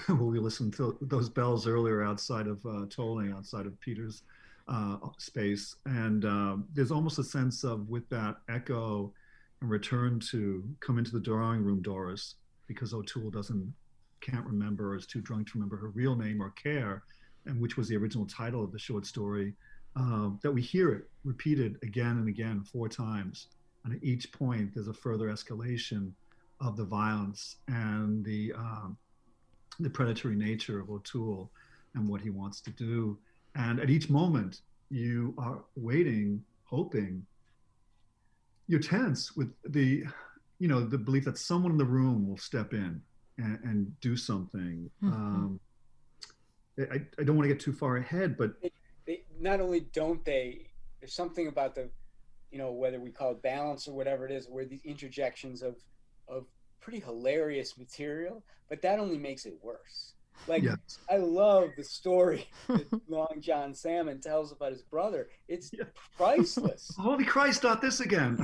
well, we listened to those bells earlier outside of tolling, outside of Peter's space. And there's almost a sense of, with that echo and return to come into the drawing room, Doris, because O'Toole can't remember or is too drunk to remember her real name or care, and which was the original title of the short story, that we hear it repeated again and again 4 times. And at each point, there's a further escalation of the violence and the predatory nature of O'Toole and what he wants to do. And at each moment, you are waiting, hoping. You're tense with the belief that someone in the room will step in and do something. I don't want to get too far ahead, but they not only don't they, there's something about the, whether we call it balance or whatever it is, where these interjections of pretty hilarious material, but that only makes it worse. Like, yes. I love the story that Long John Salmon tells about his brother. It's priceless. Holy Christ, not this again.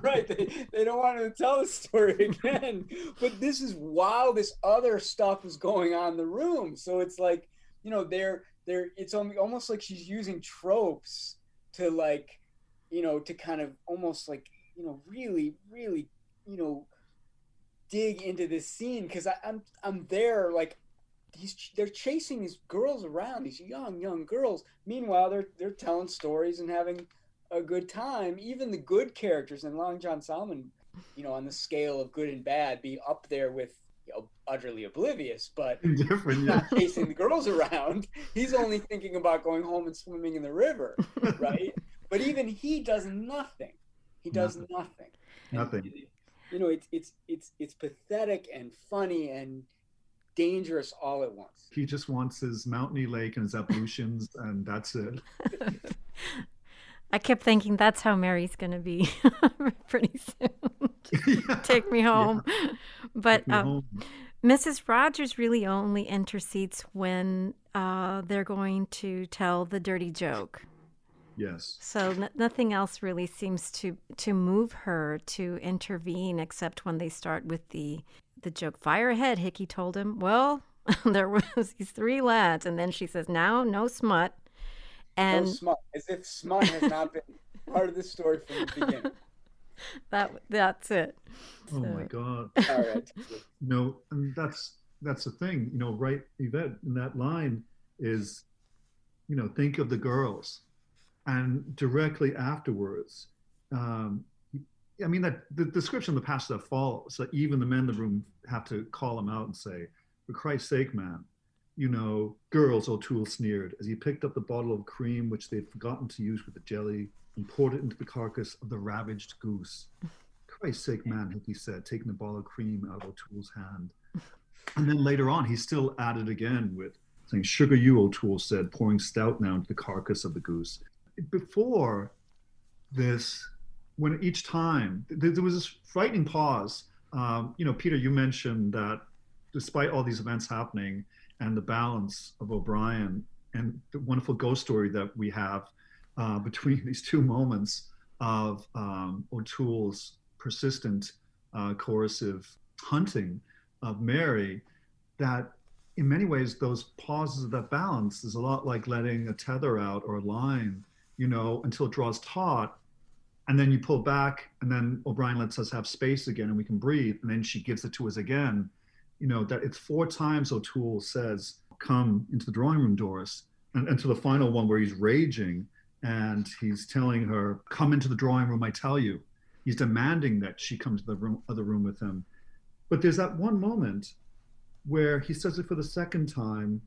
Right. They don't want to tell the story again. But this is while this other stuff is going on in the room. So it's like, it's almost like she's using tropes to like, to kind of almost like, really, really, dig into this scene, because I'm there, like they're chasing these girls around, these young girls. Meanwhile, they're telling stories and having a good time. Even the good characters, and Long John Salmon, on the scale of good and bad, be up there with utterly oblivious, but different, not chasing the girls around. He's only thinking about going home and swimming in the river, right? But even he does nothing. He does nothing. Nothing. It's pathetic and funny and dangerous all at once. He just wants his mountainy lake and his ablutions, and that's it. I kept thinking that's how Mary's going to be pretty soon. Take me home. Yeah. But Mrs. Rogers really only intercedes when they're going to tell the dirty joke. Yes. So nothing else really seems to move her to intervene, except when they start with the joke. Fire ahead, Hickey told him. Well, there was these three lads, and then she says, "Now, no smut." And no smut, as if smut has not been part of the story from the beginning. That's it. Oh my God. All right. No, and that's the thing. Right, Yvette, in that line is, think of the girls. And directly afterwards, that the description of the passage that follows, that even the men in the room have to call him out and say, "For Christ's sake, man, girls," O'Toole sneered as he picked up the bottle of cream which they had forgotten to use with the jelly and poured it into the carcass of the ravaged goose. "Christ's sake, man," Hickey said, taking the bottle of cream out of O'Toole's hand. And then later on, he still added again with saying, "Sugar you," O'Toole said, pouring stout now into the carcass of the goose. Before this, when each time there was this frightening pause, Peter, you mentioned that despite all these events happening and the balance of O'Brien and the wonderful ghost story that we have between these two moments of O'Toole's persistent, coercive hunting of Mary, that in many ways those pauses of that balance is a lot like letting a tether out or a line, until it draws taut, and then you pull back, and then O'Brien lets us have space again and we can breathe, and then she gives it to us again. That it's 4 times O'Toole says, "Come into the drawing room, Doris," and to the final one where he's raging and he's telling her, "Come into the drawing room, I tell you." He's demanding that she come to the other room with him. But there's that one moment where he says it for the second time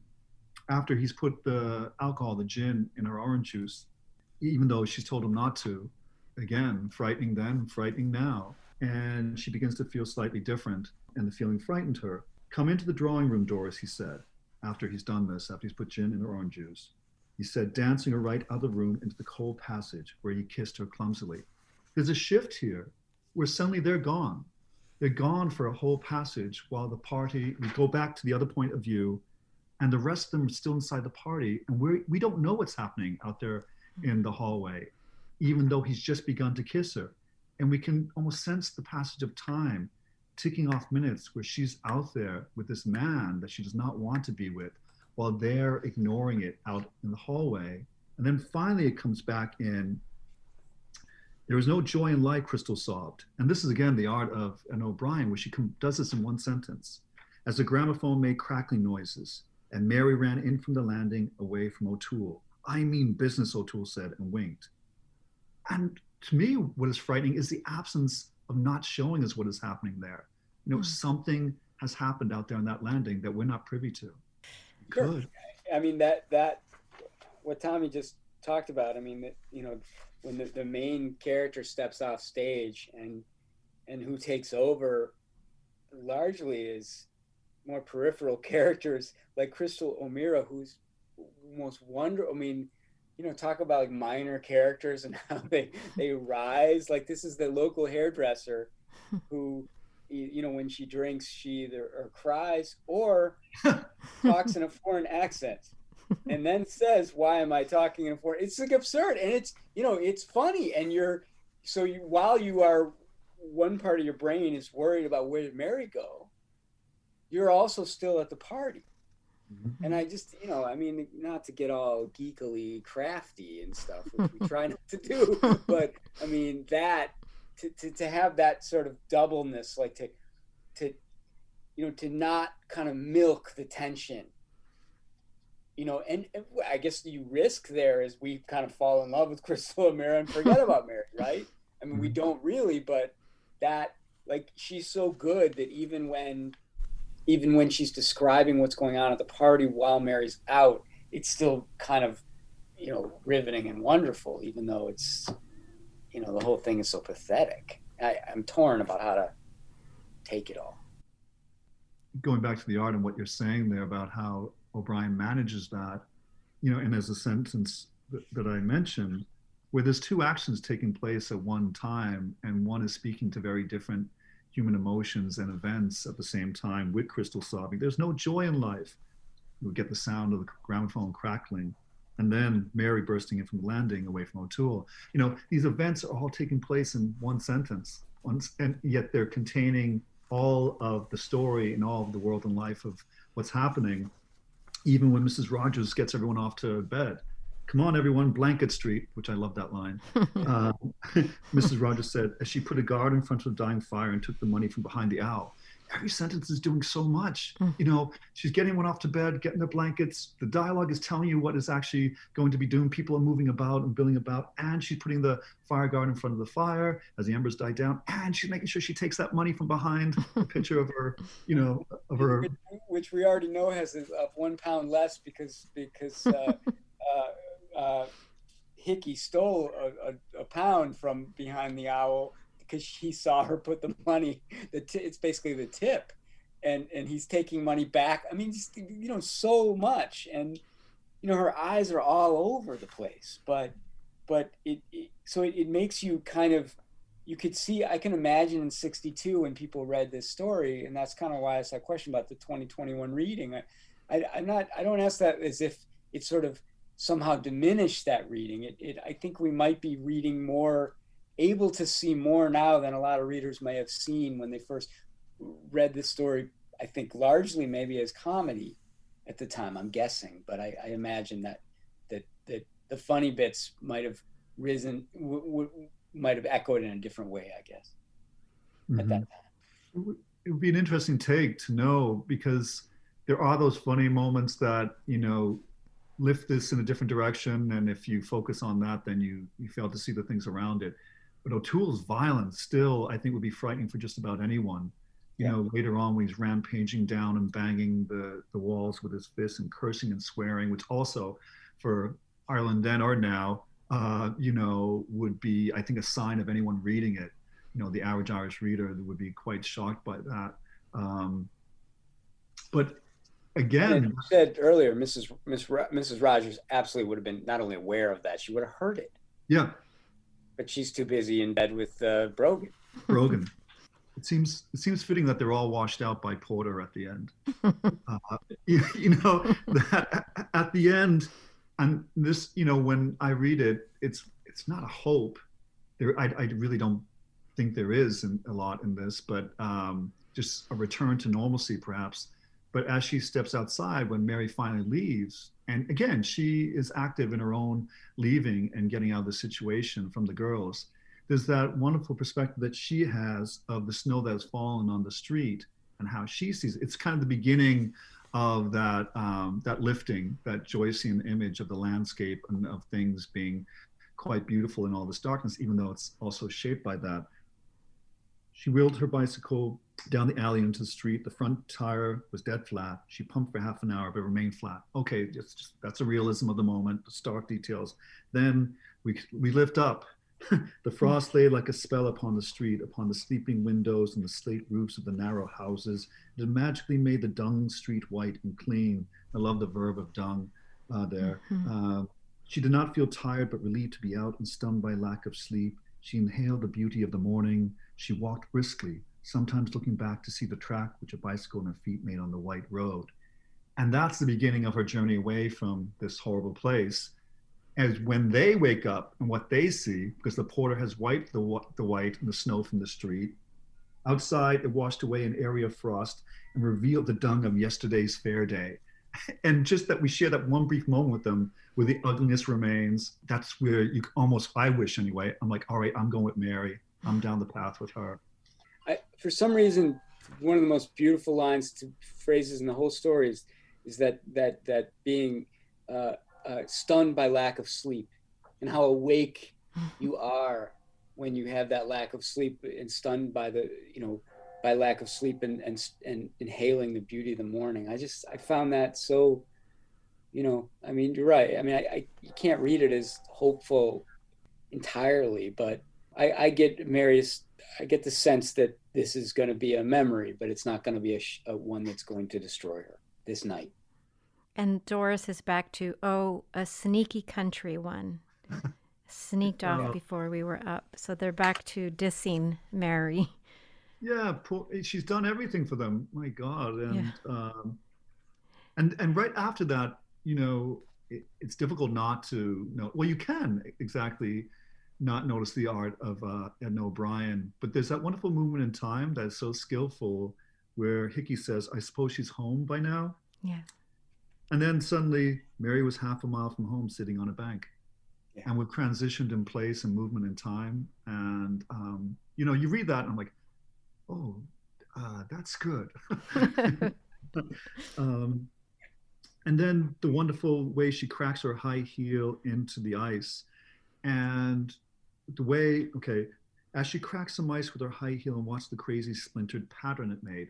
after he's put the alcohol, the gin, in her orange juice, even though she's told him not to. Again, frightening then, frightening now. And she begins to feel slightly different, and the feeling frightened her. "Come into the drawing room, Doris," he said, after he's done this, after he's put gin in her orange juice. He said, dancing her right out of the room into the cold passage where he kissed her clumsily. There's a shift here where suddenly they're gone. They're gone for a whole passage while the party, we go back to the other point of view, and the rest of them are still inside the party, and we don't know what's happening out there in the hallway, even though he's just begun to kiss her. And we can almost sense the passage of time ticking off minutes where she's out there with this man that she does not want to be with, while they're ignoring it out in the hallway. And then finally it comes back in. "There is no joy in life," Crystal sobbed. And this is again the art of Edna O'Brien, where she does this in one sentence. As the gramophone made crackling noises, and Mary ran in from the landing away from O'Toole. "I mean business," O'Toole said and winked. And to me, what is frightening is the absence of not showing us what is happening there. Something has happened out there on that landing that we're not privy to. Sure. Good. I mean, that what Tommy just talked about. I mean, that, when the main character steps off stage and who takes over largely is more peripheral characters like Crystal O'Meara, who's most I mean, talk about like minor characters and how they rise. Like, this is the local hairdresser who, when she drinks, she either or cries or talks in a foreign accent and then says, "Why am I talking in a foreign?" It's like absurd, and it's funny, and while you are, one part of your brain is worried about where did Mary go, you're also still at the party. Mm-hmm. And I just, I mean, not to get all geekily crafty and stuff, which we try not to do, but I mean, that to have that sort of doubleness, like to not kind of milk the tension, and I guess you risk there is we kind of fall in love with Crystal O'Meara and forget about Mary, right? I mean, we don't really, but that, like, she's so good that even when she's describing what's going on at the party while Mary's out, it's still kind of, riveting and wonderful, even though it's, the whole thing is so pathetic. I'm torn about how to take it all. Going back to the art and what you're saying there about how O'Brien manages that, and there's a sentence that I mentioned where there's two actions taking place at one time, and one is speaking to very different human emotions and events at the same time, with Crystal sobbing. There's no joy in life. You get the sound of the gramophone crackling, and then Mary bursting in from the landing away from O'Toole. These events are all taking place in one sentence, and yet they're containing all of the story and all of the world and life of what's happening. Even when Mrs. Rogers gets everyone off to bed, "Come on, everyone, Blanket Street," which I love that line. Mrs. Rogers said, as she put a guard in front of the dying fire and took the money from behind the owl. Every sentence is doing so much. She's getting everyone off to bed, getting their blankets. The dialogue is telling you what is actually going to be doing. People are moving about and billing about, and she's putting the fire guard in front of the fire as the embers die down, and she's making sure she takes that money from behind the picture of her, of her. Which we already know has a 1 pound less because Hickey stole a pound from behind the owl because he saw her put the money. It's basically the tip, and he's taking money back. I mean, just, so much, and her eyes are all over the place. But it makes you kind of, you could see. I can imagine in '62 when people read this story, and that's kind of why I asked that question about the 2021 reading. I don't ask that as if it's sort of somehow diminish that reading. I think we might be reading more, able to see more now than a lot of readers may have seen when they first read this story. I think largely maybe as comedy at the time, I'm guessing, but I imagine that the funny bits might have risen, might have echoed in a different way, I guess, at that time. It would be an interesting take to know, because there are those funny moments that, lift this in a different direction, and if you focus on that, then you fail to see the things around it. But O'Toole's violence still, I think, would be frightening for just about anyone. Later on when he's rampaging down and banging the walls with his fists and cursing and swearing, which also for Ireland then or now, would be, I think, a sign of anyone reading it. The average Irish reader would be quite shocked by that. But again, you said earlier, Mrs. Rogers absolutely would have been not only aware of that, she would have heard it. Yeah. But she's too busy in bed with Brogan. It seems fitting that they're all washed out by Porter at the end. That at the end, and this, when I read it, it's not a hope. I really don't think there is a lot in this, but just a return to normalcy, perhaps. But as she steps outside, when Mary finally leaves, and again, she is active in her own leaving and getting out of the situation from the girls, there's that wonderful perspective that she has of the snow that has fallen on the street and how she sees it. It's kind of the beginning of that lifting, that Joycean image of the landscape and of things being quite beautiful in all this darkness, even though it's also shaped by that. She wheeled her bicycle down the alley into the street. The front tire was dead flat. She pumped for half an hour, but remained flat. Okay, that's a realism of the moment, the stark details. Then we lift up. The frost lay like a spell upon the street, upon the sleeping windows and the slate roofs of the narrow houses. It magically made the dung street white and clean. I love the verb of dung there. She did not feel tired, but relieved to be out and stunned by lack of sleep. She inhaled the beauty of the morning. She walked briskly, sometimes looking back to see the track which a bicycle and her feet made on the white road. And that's the beginning of her journey away from this horrible place. As when they wake up and what they see, because the porter has wiped the white and the snow from the street, outside it washed away an area of frost and revealed the dung of yesterday's fair day. And just that we share that one brief moment with them where the ugliness remains, that's where you almost, I wish anyway, I'm like, all right, I'm going with Mary. I'm down the path with her. For some reason, one of the most beautiful phrases in the whole story is that being stunned by lack of sleep, and how awake you are when you have that lack of sleep and stunned by by lack of sleep and inhaling the beauty of the morning. I found that so, I mean, you're right. I mean, you can't read it as hopeful entirely, but I get the sense that this is going to be a memory, but it's not going to be a one that's going to destroy her this night. And Doris is back to, a sneaky country one. Sneaked off before we were up. So they're back to dissing Mary. Yeah, she's done everything for them. My God. And right after that, it's difficult not to know. Well, you can exactly not notice the art of Edna O'Brien, but there's that wonderful movement in time that's so skillful where Hickey says, I suppose she's home by now. Yeah. And then suddenly Mary was half a mile from home sitting on a bank. Yeah. And we've transitioned in place and movement in time. And, you read that and I'm like, oh, that's good. And then the wonderful way she cracks her high heel into the ice. And the way, as she cracks some ice with her high heel and watch the crazy splintered pattern it made.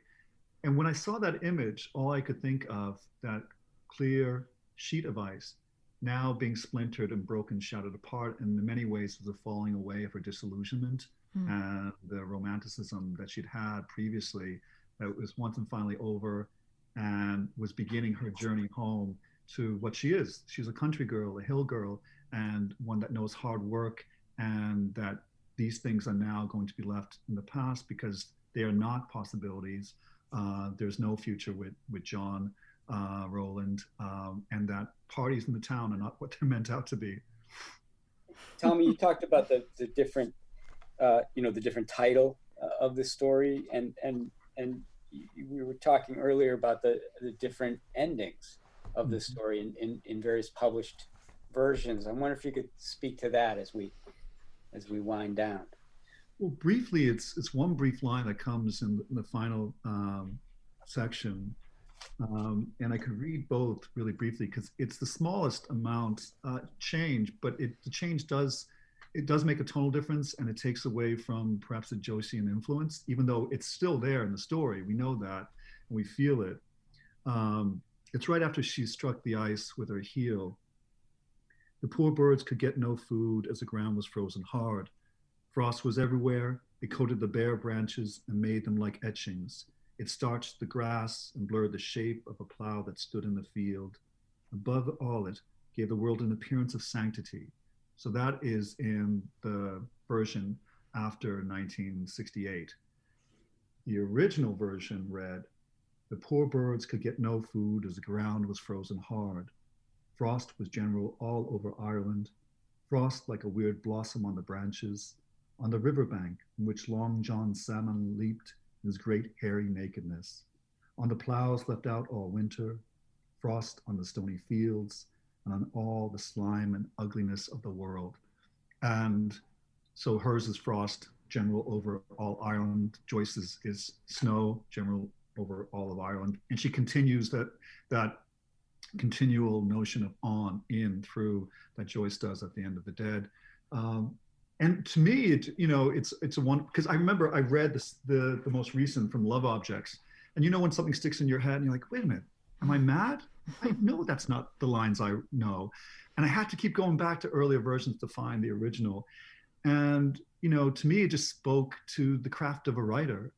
And when I saw that image, all I could think of, that clear sheet of ice now being splintered and broken, shattered apart, and in many ways was a falling away of her disillusionment and the romanticism that she'd had previously, that was once and finally over, and was beginning her journey home to what she is. She's a country girl, a hill girl, and one that knows hard work, and that these things are now going to be left in the past because they are not possibilities. There's no future with John Rowland, and that parties in the town are not what they're meant out to be. Tommy, you talked about the different, the different title of the story, and we were talking earlier about the different endings of the story in various published versions. I wonder if you could speak to that as we wind down. Well, briefly, it's one brief line that comes in the final section. And I could read both really briefly because it's the smallest amount change, but the change does make a tonal difference, and it takes away from perhaps the Joycean influence, even though it's still there in the story. We know that, and we feel it. It's right after she struck the ice with her heel. The poor birds could get no food as the ground was frozen hard. Frost was everywhere. It coated the bare branches and made them like etchings. It starched the grass and blurred the shape of a plow that stood in the field. Above all, it gave the world an appearance of sanctity. So that is in the version after 1968. The original version read, the poor birds could get no food as the ground was frozen hard. Frost was general all over Ireland. Frost like a weird blossom on the branches, on the riverbank in which Long John Salmon leaped in his great hairy nakedness, on the plows left out all winter, frost on the stony fields, and on all the slime and ugliness of the world. And so hers is frost, general over all Ireland. Joyce's is snow, general over all of Ireland. And she continues that continual notion of on, in, through that Joyce does at the end of The Dead. And to me, it's a one, because I remember I read the most recent from Love Objects, and when something sticks in your head and you're like, wait a minute, am I mad? I know that's not the lines I know. And I had to keep going back to earlier versions to find the original. And, to me, it just spoke to the craft of a writer.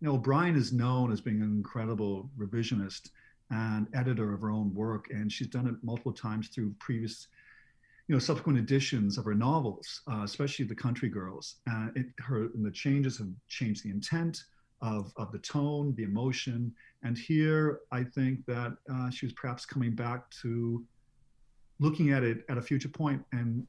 O'Brien is known as being an incredible revisionist and editor of her own work. And she's done it multiple times through previous, subsequent editions of her novels, especially The Country Girls. And the changes have changed the intent of the tone, the emotion. And here, I think that she was perhaps coming back to looking at it at a future point and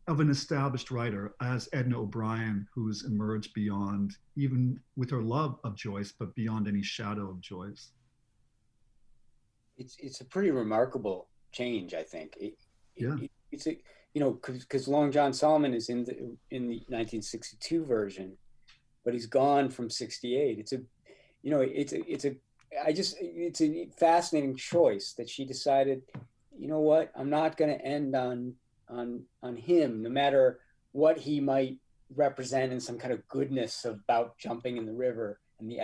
of an established writer as Edna O'Brien, who's emerged beyond, even with her love of Joyce, but beyond any shadow of Joyce. It's a pretty remarkable change, I think. It's because Long John Solomon is in the 1962 version, but he's gone from 68. It's a fascinating choice that she decided, what, I'm not going to end on him, no matter what he might represent in some kind of goodness about jumping in the river and the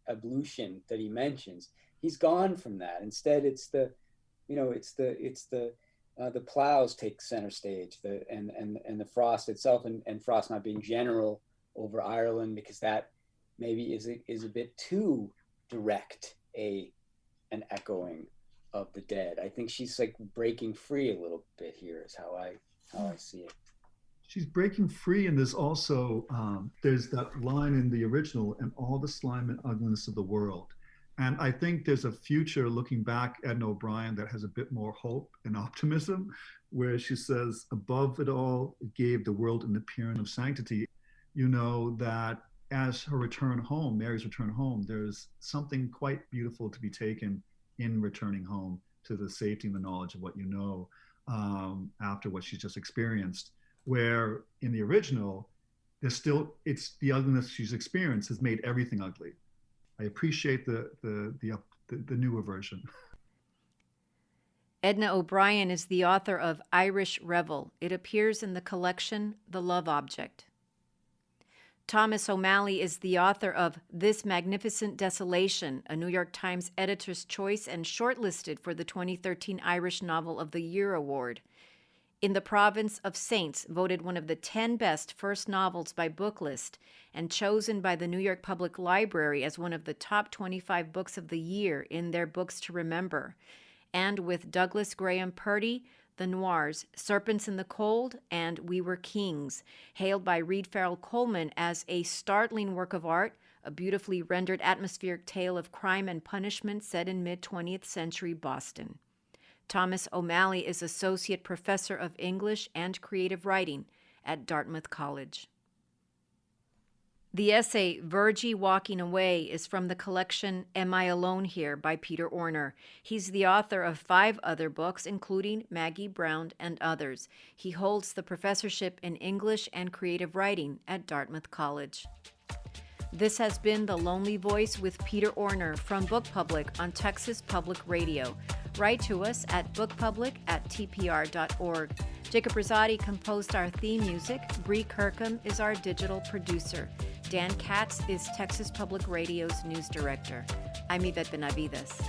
ablution that he mentions. He's gone from that. Instead, it's the plows take center stage, and the frost itself, and frost not being general over Ireland, because that maybe is a bit too direct an echoing of the dead. I think she's like breaking free a little bit here, is how I see it. She's breaking free, and there's also there's that line in the original, and all the slime and ugliness of the world. And I think there's a future looking back at Edna O'Brien that has a bit more hope and optimism, where she says, above it all, it gave the world an appearance of sanctity. That as her return home, Mary's return home, there's something quite beautiful to be taken in returning home to the safety and the knowledge of what after what she's just experienced. Where in the original, it's the ugliness she's experienced has made everything ugly. I appreciate the newer version. Edna O'Brien is the author of Irish Revel. It appears in the collection The Love Object. Thomas O'Malley is the author of This Magnificent Desolation, a New York Times Editor's Choice and shortlisted for the 2013 Irish Novel of the Year Award. In the Province of Saints, voted one of the 10 best first novels by Booklist and chosen by the New York Public Library as one of the top 25 books of the year in their Books to Remember. And with Douglas Graham Purdy, The Noirs, Serpents in the Cold, and We Were Kings, hailed by Reed Farrell Coleman as a startling work of art, a beautifully rendered atmospheric tale of crime and punishment set in mid-20th century Boston. Thomas O'Malley is Associate Professor of English and Creative Writing at Dartmouth College. The essay Virgie Walking Away is from the collection Am I Alone Here by Peter Orner. He's the author of 5 other books, including Maggie Brown and others. He holds the professorship in English and Creative Writing at Dartmouth College. This has been The Lonely Voice with Peter Orner from Book Public on Texas Public Radio. Write to us at bookpublic@tpr.org. Jacob Rosati composed our theme music. Bree Kirkham is our digital producer. Dan Katz is Texas Public Radio's news director. I'm Yvette Benavides.